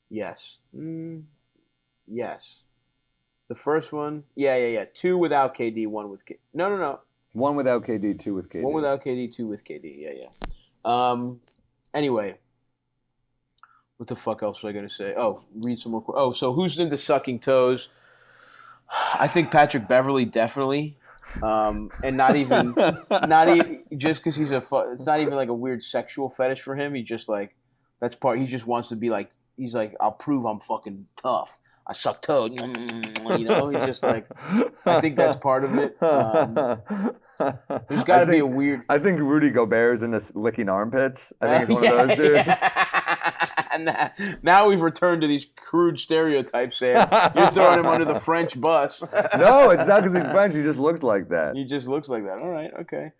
Yes. Yes. The first one, yeah. 2 without KD, 1 with KD. No. 1 without KD, 2 with KD. 1 without KD, 2 with KD. Yeah. Anyway, what the fuck else was I gonna say? Oh, read some more. Oh, so who's into sucking toes? I think Patrick Beverley definitely. And not even just because it's not even like a weird sexual fetish for him. He just like he just wants to be like, he's like, I'll prove I'm fucking tough. I suck toes, he's just like, I think that's part of it. There's got to be a weird. I think Rudy Gobert's into licking armpits. I think he's one of those dudes. And now we've returned to these crude stereotypes, Sam. You're throwing him under the French bus. No, it's not because he's French. He just looks like that. He just looks like that. All right, okay.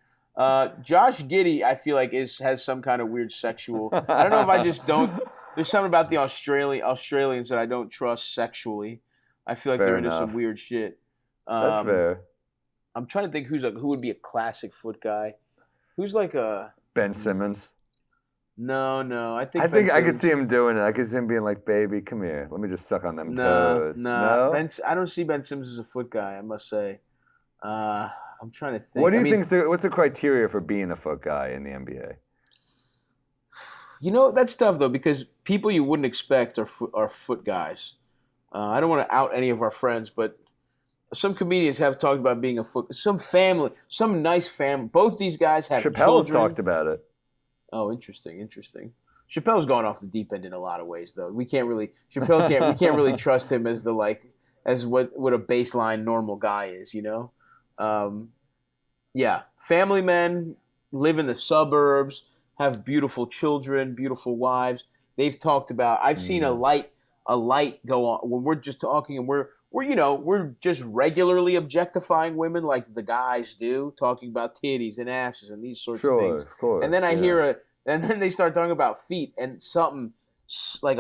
Josh Giddey, I feel like has some kind of weird sexual. I don't know if I just don't. There's something about the Australians that I don't trust sexually. I feel like they're into some weird shit. That's fair. I'm trying to think who would be a classic foot guy. Who's like a Ben Simmons? No. I think I could see him doing it. I could see him being like, "Baby, come here. Let me just suck on them toes." No. I don't see Ben Simmons as a foot guy. I must say. I'm trying to think. What do you think? What's the criteria for being a foot guy in the NBA? You know, that's tough though, because people you wouldn't expect are foot guys. I don't want to out any of our friends, but some comedians have talked about being a foot. Some nice family. Both these guys have Chappelle's children. talked about it. Oh, interesting. Chappelle's gone off the deep end in a lot of ways, though. We can't really trust him as what a baseline normal guy is, you know? Yeah, family men, live in the suburbs, have beautiful children, beautiful wives. They've talked about. I've seen a light go on when we're just talking, and we're just regularly objectifying women like the guys do, talking about titties and asses and these sorts of things. Of course, and then and then they start talking about feet, and something like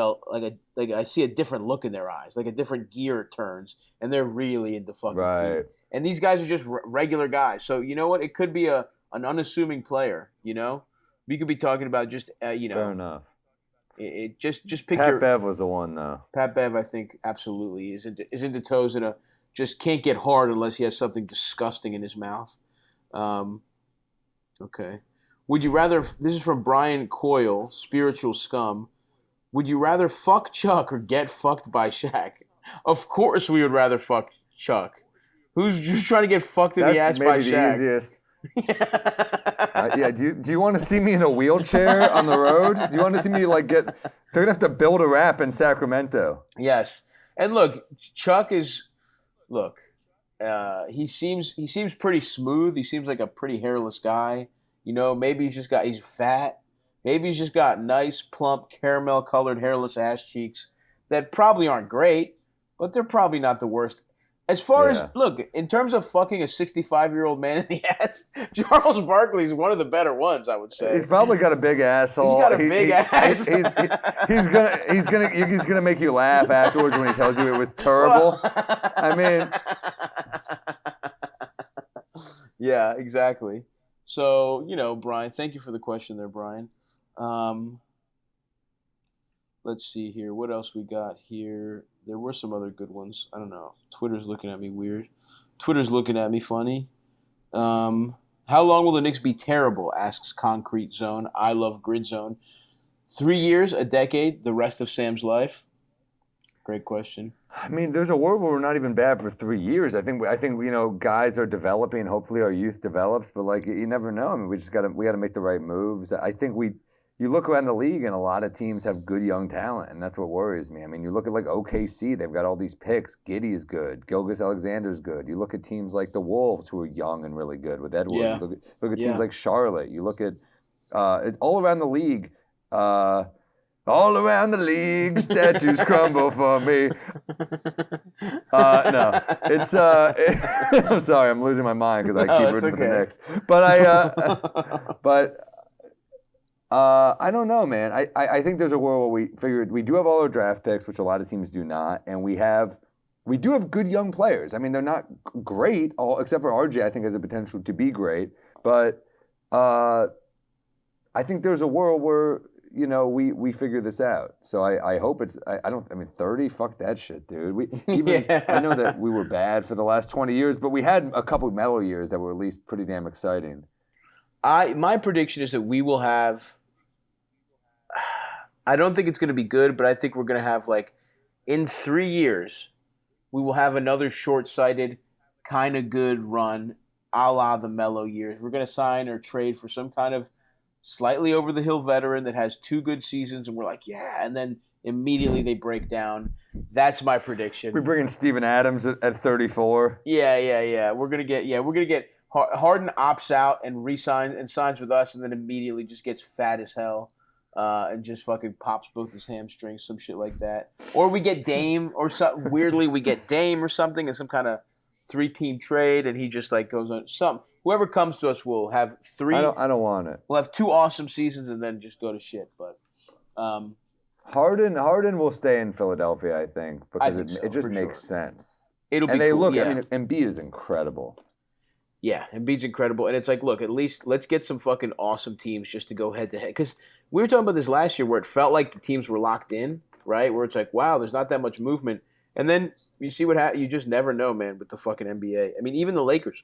I see a different look in their eyes, like a different gear turns, and they're really into fucking feet. And these guys are just regular guys. So you know what? It could be an unassuming player. You know, we could be talking about just you know. Fair enough. It just pick Pat Bev was the one though. Pat Bev, I think, absolutely is into toes and just can't get hard unless he has something disgusting in his mouth. Okay. Would you rather? This is from Brian Coyle, Spiritual Scum. Would you rather fuck Chuck or get fucked by Shaq? Of course, we would rather fuck Chuck. Who's just trying to get fucked in the ass by Shaq? Easiest. Yeah. Do you want to see me in a wheelchair on the road? Do you want to see me like get? They're gonna have to build a ramp in Sacramento. Yes, and look, Chuck is. Look, he seems pretty smooth. He seems like a pretty hairless guy. You know, maybe he's fat. Maybe he's just got nice, plump, caramel-colored, hairless ass cheeks that probably aren't great, but they're probably not the worst. As far as, look, in terms of fucking a 65-year-old man in the ass, Charles Barkley is one of the better ones, I would say. He's probably got a big asshole. He's got a big ass. He's gonna make you laugh afterwards when he tells you it was terrible. I mean, yeah, exactly. So, you know, Brian, thank you for the question there, Brian. Let's see here. What else we got here? There were some other good ones. I don't know. Twitter's looking at me weird. Twitter's looking at me funny. How long will the Knicks be terrible? Asks Concrete Zone. I love Grid Zone. 3 years, a decade, the rest of Sam's life? Great question. I mean, there's a world where we're not even bad for 3 years. I think you know, guys are developing. Hopefully, our youth develops. But like, you never know. I mean, we gotta make the right moves. I think you look around the league, and a lot of teams have good young talent, and that's what worries me. I mean, you look at like OKC, they've got all these picks. Giddey is good. Gilgeous-Alexander's good. You look at teams like the Wolves, who are young and really good with Edwards. Yeah. Look at teams like Charlotte. You look at it's all around the league. All around the league, statues crumble for me. No, it's. I'm sorry, I'm losing my mind because I keep rooting for the Knicks. But I don't know, man. I think there's a world where we figured we do have all our draft picks, which a lot of teams do not, and we do have good young players. I mean, they're not great, except for RJ. I think has the potential to be great, but I think there's a world where, you know, we figure this out. So I hope it's. I mean, 30. Fuck that shit, dude. I know that we were bad for the last 20 years, but we had a couple of mellow years that were at least pretty damn exciting. My prediction is that we will have. I don't think it's going to be good, but I think we're going to have, like, in 3 years, we will have another short-sighted, kind of good run, a la the mellow years. We're going to sign or trade for some kind of slightly over-the-hill veteran that has 2 good seasons, and we're like, yeah, and then immediately they break down. That's my prediction. We bring in Steven Adams at 34. Yeah. We're gonna get Harden opts out and signs with us, and then immediately just gets fat as hell. And just fucking pops both his hamstrings, some shit like that. Or we get Dame, or something. Weirdly, we get Dame or something in some kind of 3-team trade, and he just like goes on something. Whoever comes to us will have 3. I don't want it. We'll have 2 awesome seasons and then just go to shit. But Harden will stay in Philadelphia, I think, because it just makes sense. It'll and be cool. I mean, Embiid is incredible. Yeah, Embiid's incredible, and it's like, look, at least let's get some fucking awesome teams just to go head to head. Because we were talking about this last year, where it felt like the teams were locked in, right? Where it's like, wow, there's not that much movement, and then you see what happens. You just never know, man, with the fucking NBA. I mean, even the Lakers.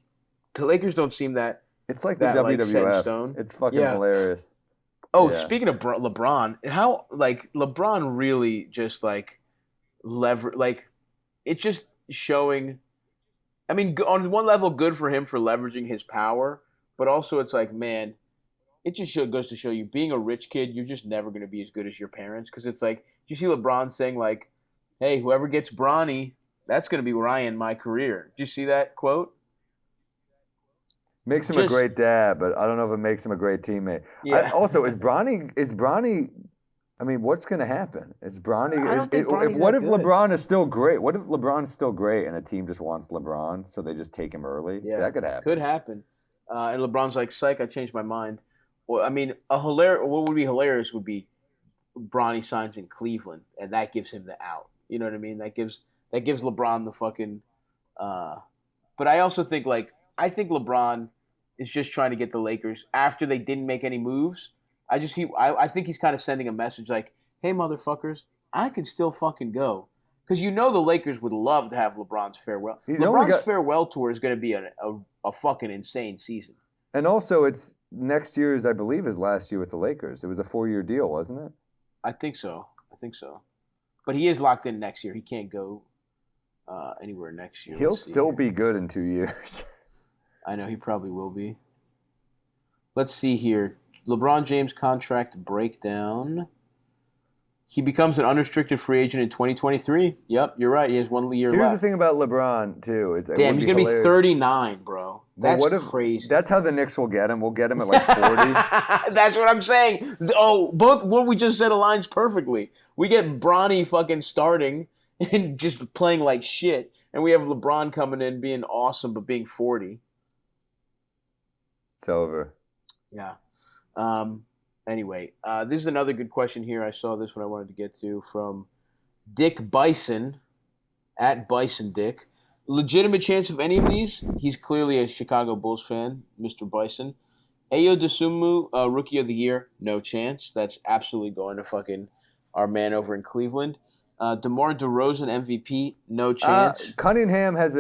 The Lakers don't seem that It's like the that like set in WWF. stone. It's fucking Yeah. hilarious. Oh, Yeah. speaking of LeBron, how like LeBron really just like it's just showing. I mean, on one level, good for him for leveraging his power, but also it's like, man, it just goes to show you, being a rich kid, you're just never going to be as good as your parents. Because it's like, you see LeBron saying like, "Hey, whoever gets Bronny, that's going to be where I end my career." Did you see that quote? Makes him a great dad, but I don't know if it makes him a great teammate. Yeah. Also, is Bronny? I mean, what's going to happen? Is Bronny? I don't think Bronny's what that if good. LeBron is still great? What if LeBron's still great and a team just wants LeBron, so they just take him early? Yeah, That could happen. Could happen. And LeBron's like, "Psych, I changed my mind." Well, I mean, what would be hilarious would be Bronny signs in Cleveland, and that gives him the out. You know what I mean? That gives LeBron the fucking. But I also think I think LeBron is just trying to get the Lakers after they didn't make any moves. I think he's kind of sending a message like, "Hey, motherfuckers, I can still fucking go." Because the Lakers would love to have LeBron's farewell. LeBron's farewell tour is going to be a fucking insane season. And also, it's next year's, I believe, his last year with the Lakers. It was a 4-year deal, wasn't it? I think so. But he is locked in next year. He can't go anywhere next year. He'll still be good in 2 years. I know he probably will be. Let's see here. LeBron James contract breakdown. He becomes an unrestricted free agent in 2023. Yep, you're right. He has 1 year left. Here's the thing about LeBron, too. Damn, he's going to be 39, bro. That's crazy. That's how the Knicks will get him. We'll get him at like 40. That's what I'm saying. Oh, both what we just said aligns perfectly. We get Bronny fucking starting and just playing like shit. And we have LeBron coming in being awesome but being 40. It's over. Yeah. Anyway, this is another good question here. I saw this one I wanted to get to from Dick Bison, at Bison Dick. Legitimate chance of any of these? He's clearly a Chicago Bulls fan, Mr. Bison. Ayo Dosunmu, Rookie of the Year, no chance. That's absolutely going to fucking our man over in Cleveland. DeMar DeRozan MVP, no chance. Cunningham's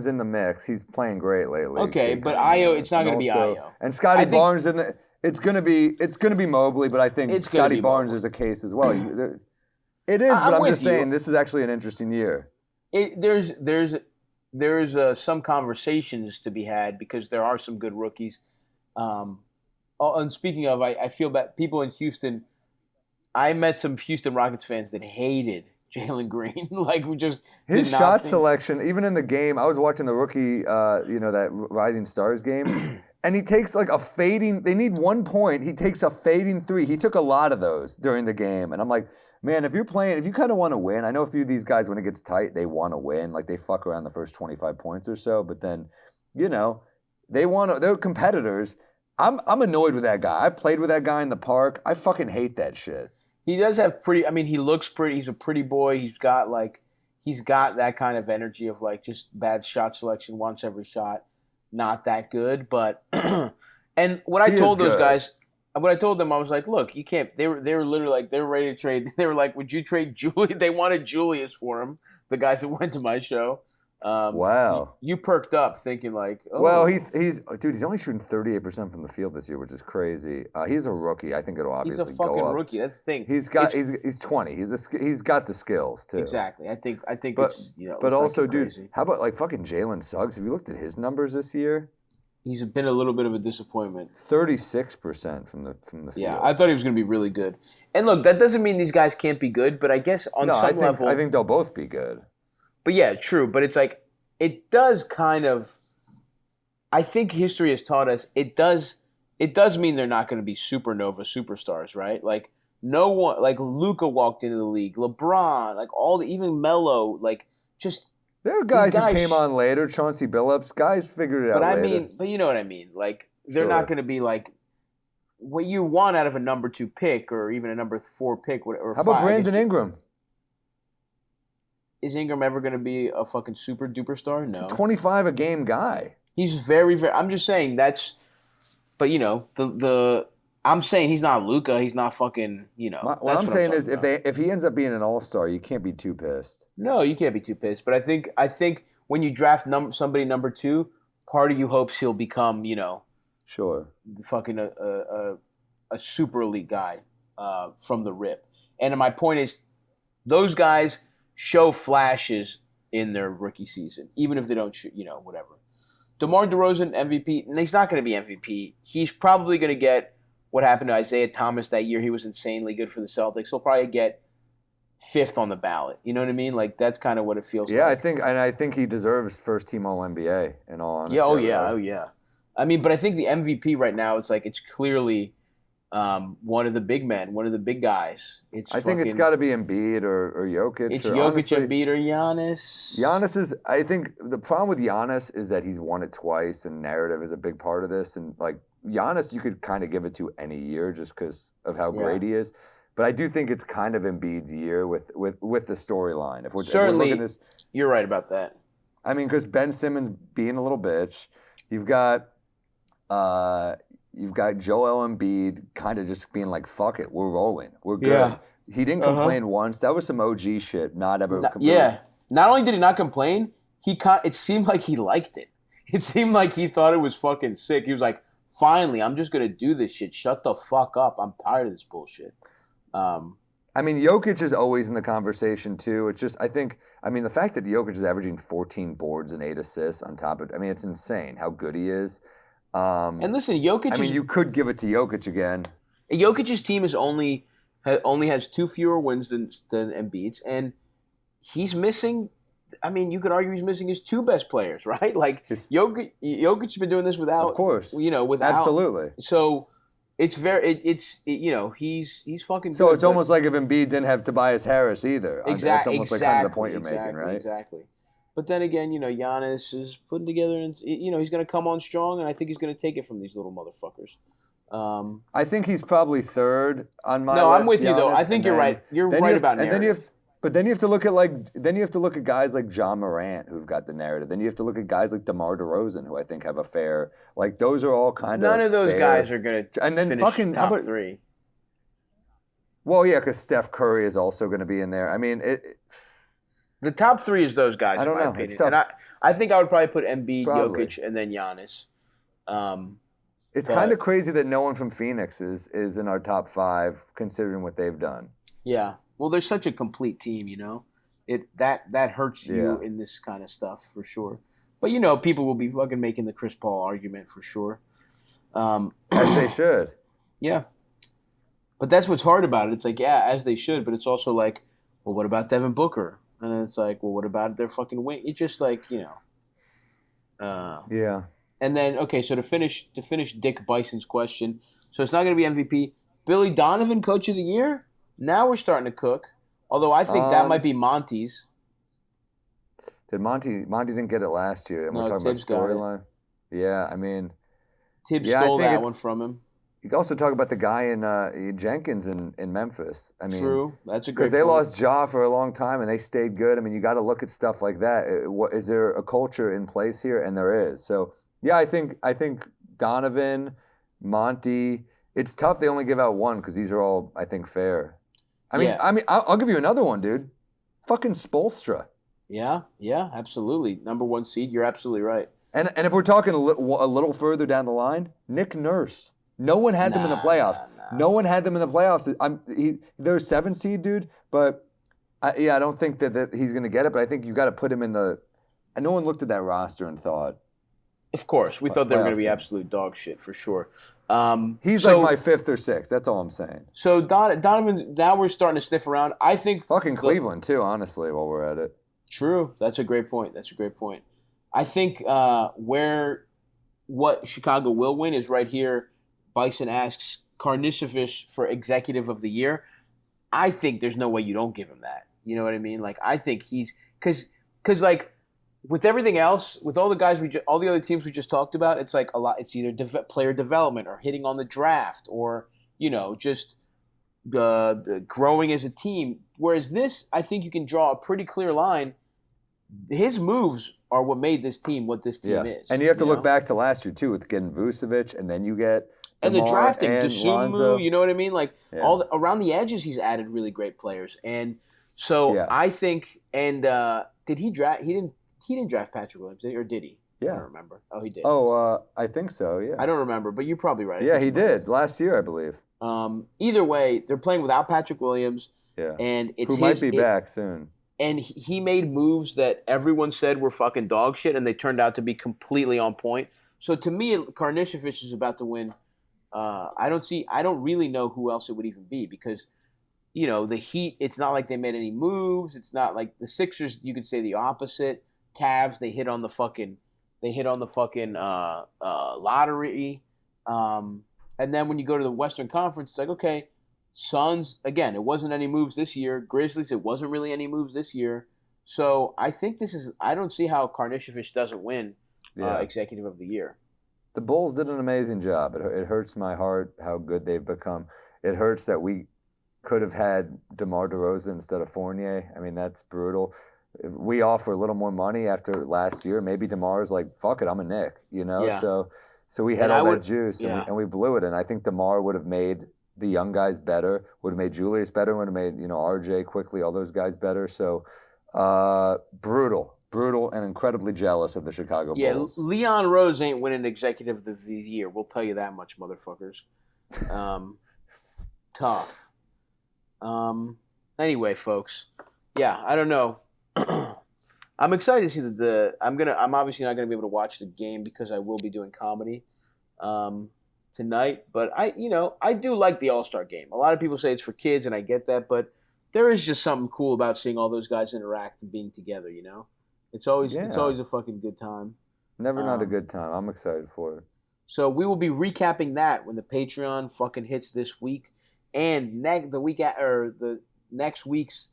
in the mix. He's playing great lately. Okay, but Ayo, it's not going to be Ayo. And Scotty Barnes in the. It's gonna be Mobley, but I think Scotty Barnes is a case as well. It is, but I'm just saying this is actually an interesting year. There's some conversations to be had because there are some good rookies. And speaking of, I feel bad. People in Houston, I met some Houston Rockets fans that hated Jalen Green. We just his shot selection, even in the game. I was watching the rookie, that Rising Stars game. And he takes like a fading, they need 1 point. He takes a fading three. He took a lot of those during the game. And I'm like, man, if you kind of want to win, I know a few of these guys, when it gets tight, they want to win. Like they fuck around the first 25 points or so. But then, they're competitors. I'm annoyed with that guy. I've played with that guy in the park. I fucking hate that shit. He does have he looks pretty. He's a pretty boy. He's got that kind of energy of just bad shot selection, wants every shot. Not that good, but and what I told those guys, what I told them, I was like, look, you can't. They were literally like, they were ready to trade. They were like, would you trade Julius? They wanted Julius for him. The guys that went to my show. Wow. You perked up thinking like, oh. Well, he's only shooting 38% from the field this year, which is crazy. He's a rookie. I think it'll obviously go up. He's a fucking rookie. That's the thing. He's 20. He's got the skills too. Exactly. I think but, it's But also, crazy. Dude, how about fucking Jalen Suggs? Have you looked at his numbers this year? He's been a little bit of a disappointment. 36% from the field. Yeah, I thought he was going to be really good. And look, that doesn't mean these guys can't be good, but I guess on some level, I think they'll both be good. But yeah, true. But it's like, it does kind of, I think history has taught us it does mean they're not going to be supernova superstars, right? Like no one, like Luka walked into the league, LeBron, even Melo, there are guys who came on later, Chauncey Billups, guys figured it out later. But you know what I mean? They're not going to be what you want out of a number 2 pick or even a number 4 pick or how about Brandon Ingram? Is Ingram ever going to be a fucking super duper star? No. He's a 25 a game guy. He's very, very. I'm just saying that's. But I'm saying he's not Luka. He's not fucking. What I'm saying is if he ends up being an all-star, you can't be too pissed. No, you can't be too pissed. But I think when you draft somebody number 2, part of you hopes he'll become, Sure. fucking a super elite guy from the rip. And my point is, those guys show flashes in their rookie season, even if they don't shoot, whatever. DeMar DeRozan, MVP, and he's not going to be MVP. He's probably going to get what happened to Isaiah Thomas that year. He was insanely good for the Celtics. He'll probably get 5th on the ballot. You know what I mean? Like, that's kind of what it feels Yeah, like. I think he deserves first team All NBA. In all honesty. Yeah, oh yeah. I mean, but I think the MVP right now, it's clearly one of the big men, one of the big guys. I think it's got to be Embiid or Jokic. It's or Jokic, honestly, Embiid, or Giannis. Giannis is. I think the problem with Giannis is that he's won it twice, and narrative is a big part of this. And like Giannis, you could kind of give it to any year just because of how great he is. But I do think it's kind of Embiid's year with the storyline. Certainly, if we're this, you're right about that. I mean, because Ben Simmons being a little bitch, you've got Joel Embiid kind of just being like, "Fuck it, we're rolling, we're good." Yeah. He didn't complain once. That was some OG shit. Not ever. Yeah. Not only did he not complain, it seemed like he liked it. It seemed like he thought it was fucking sick. He was like, "Finally, I'm just gonna do this shit. Shut the fuck up. I'm tired of this bullshit." I mean, Jokic is always in the conversation too. It's just, the fact that Jokic is averaging 14 boards and 8 assists on top of it, it's insane how good he is. And listen, Jokic. You could give it to Jokic again. Jokic's team is only has 2 fewer wins than Embiid's, and he's missing. I mean, you could argue he's missing his 2 best players, right? Like Jokic's been doing this without, of course, without absolutely. So it's he's fucking. So good, it's almost like if Embiid didn't have Tobias Harris either. Exactly. It's almost like kind of the point you're making, right? Exactly. But then again, Giannis is putting together, and he's going to come on strong, and I think he's going to take it from these little motherfuckers. I think he's probably 3rd on my list. No, I'm with you Giannis, though. I think you're right. You're right about narrative. Then you have to look at guys like John Morant who've got the narrative. Then you have to look at guys like DeMar DeRozan who I think have a fair. Like those are all kind of. None of those fair. Guys are going to finish fucking top 3. Well, yeah, because Steph Curry is also going to be in there. I mean, the top 3 is those guys. I don't in my know. opinion. It's tough. And I think I would probably put Embiid, Probably. Jokic, and then Giannis. It's kind of crazy that no one from Phoenix is in our top 5, considering what they've done. Yeah. Well, they're such a complete team, that hurts you Yeah. in this kind of stuff for sure. But people will be fucking making the Chris Paul argument for sure. As they should. Yeah. But that's what's hard about it. It's like, yeah, as they should, but it's also like, well, what about Devin Booker? And then it's like, well, what about their fucking wing? It's just like, Yeah. And then, okay, so to finish Dick Bison's question, so it's not going to be MVP. Billy Donovan, Coach of the Year? Now we're starting to cook. Although I think that might be Monty's. Did Monty didn't get it last year, and No, we're talking Tibbs about got it. storyline. Yeah, I mean, Tibbs Yeah, I stole think that it's- one from him. you can also talk about the guy in Jenkins in Memphis. I mean, True. That's a great because they point. lost Ja for a long time and they stayed good. I mean, you got to look at stuff like that. Is there a culture in place here? And there is. So yeah, I think Donovan, Monty. It's tough. They only give out 1 because these are all, I think, fair. I mean, I'll give you another one, dude. Fucking Spoelstra. Yeah, absolutely. Number 1 seed. You're absolutely right. And if we're talking a little further down the line, Nick Nurse. No one had them in the playoffs. Nah. No one had them in the playoffs. They're a 7 seed, dude. But I don't think that he's going to get it. But I think you got to put him in the. And no one looked at that roster and thought. Of course, we thought they were going to be team. absolute dog shit for sure. He's so, like my 5th or 6th. That's all I'm saying. So Donovan, now we're starting to sniff around. I think Fucking Cleveland too, honestly. While we're at it. True. That's a great point. I think what Chicago will win is right here. Bison asks Karnisovas for Executive of the Year. I think there's no way you don't give him that. You know what I mean? Like I think he's because like with everything else, with all the guys all the other teams we just talked about, it's like a lot. It's either player development or hitting on the draft or just growing as a team. Whereas this, I think you can draw a pretty clear line. His moves are what made this team what this team is. And you have to look back to last year too with getting Vucevic, and then you get and the DeMar drafting, and Dosunmu, Lonzo. you know what I mean? Like around the edges, he's added really great players, and so I think. And did he draft? He didn't draft Patrick Williams, did he, or did he? I Yeah. don't remember. Oh, he did. Oh, I think so. Yeah. I don't remember, but you're probably right. I Yeah, think he might have. did last year, I believe. Either way, they're playing without Patrick Williams, Yeah. and it's Who might be back soon. And he made moves that everyone said were fucking dog shit, and they turned out to be completely on point. So to me, Karnisovich is about to win. I don't really know who else it would even be because, the Heat. It's not like they made any moves. It's not like the Sixers. You could say the opposite. Cavs. They hit on the fucking lottery. And then when you go to the Western Conference, it's like, okay, Suns, again, it wasn't any moves this year. Grizzlies, it wasn't really any moves this year. So I think I don't see how Karnisovich doesn't win Executive of the Year. The Bulls did an amazing job. It hurts my heart how good they've become. It hurts that we could have had DeMar DeRozan instead of Fournier. I mean, that's brutal. If we offer a little more money after last year, maybe DeMar's like, fuck it, I'm a Knick, Yeah. So we had And that juice, and we blew it. And I think DeMar would have made the young guys better, would have made Julius better, would have made RJ quickly, all those guys better. So brutal, and incredibly jealous of the Chicago Bulls. Yeah, Leon Rose ain't winning Executive of the Year. We'll tell you that much, motherfuckers. Tough. Anyway, folks. Yeah, I don't know. I'm excited to see I'm obviously not gonna be able to watch the game because I will be doing comedy tonight. But I do like the All-Star game. A lot of people say it's for kids, and I get that, but there is just something cool about seeing all those guys interact and being together. It's always a fucking good time. Never not a good time. I'm excited for it. So we will be recapping that when the Patreon fucking hits this week, and the next week's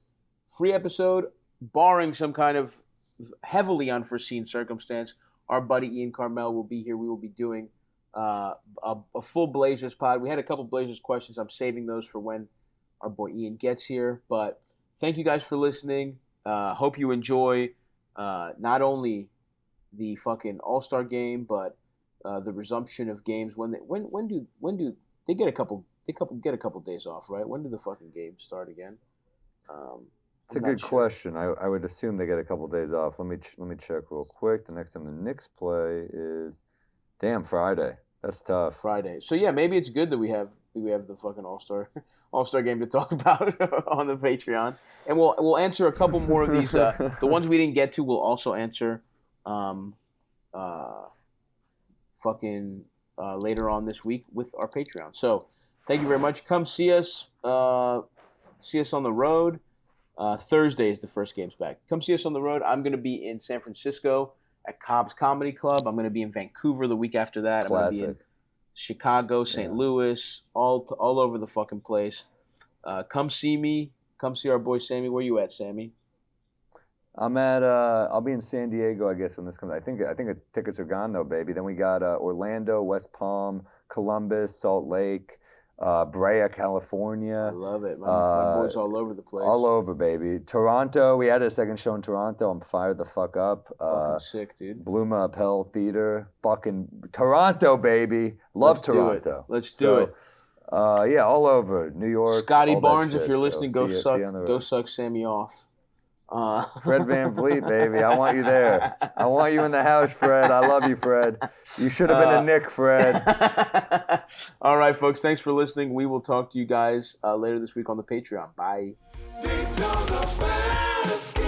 free episode, barring some kind of heavily unforeseen circumstance, our buddy Ian Carmel will be here. We will be doing a full Blazers pod. We had a couple Blazers questions. I'm saving those for when our boy Ian gets here. But thank you guys for listening. Hope you enjoy not only the fucking All-Star game, but the resumption of games. When do they get a couple days off, right? When do the fucking games start again? It's a good question. I would assume they get a couple days off. Let me check real quick. The next time the Knicks play is Friday. That's tough. Friday. So yeah, maybe it's good that we have the fucking All-Star game to talk about on the Patreon, and we'll answer a couple more of these. The ones we didn't get to, we'll also answer later on this week with our Patreon. So thank you very much. Come see us. See us on the road. Thursday is the first game's back. Come see us on the road. I'm going to be in San Francisco at Cobb's Comedy Club. I'm going to be in Vancouver the week after that. Classic. I'm going to be in Chicago, St. Louis, all over the fucking place. Come see me. Come see our boy Sammy. Where you at, Sammy? I'm at. I'll be in San Diego, I guess, when this comes. I think tickets are gone though, baby. Then we got Orlando, West Palm, Columbus, Salt Lake. Brea, California. I love it. My boys all over the place. All over, baby. Toronto. We had a second show in Toronto. I'm fired the fuck up. Fucking sick, dude. Bluma Appel Theater. Fucking Toronto, baby. Love Toronto. Let's do it. Yeah, all over. New York. Scotty all that Barnes, shit. if you're listening, go see you on the road. suck Sammy off. Fred VanVleet, baby. I want you there. I want you in the house, Fred. I love you, Fred. You should have been a Knick, Fred. All right, folks. Thanks for listening. We will talk to you guys later this week on the Patreon. Bye. They talk about basketball.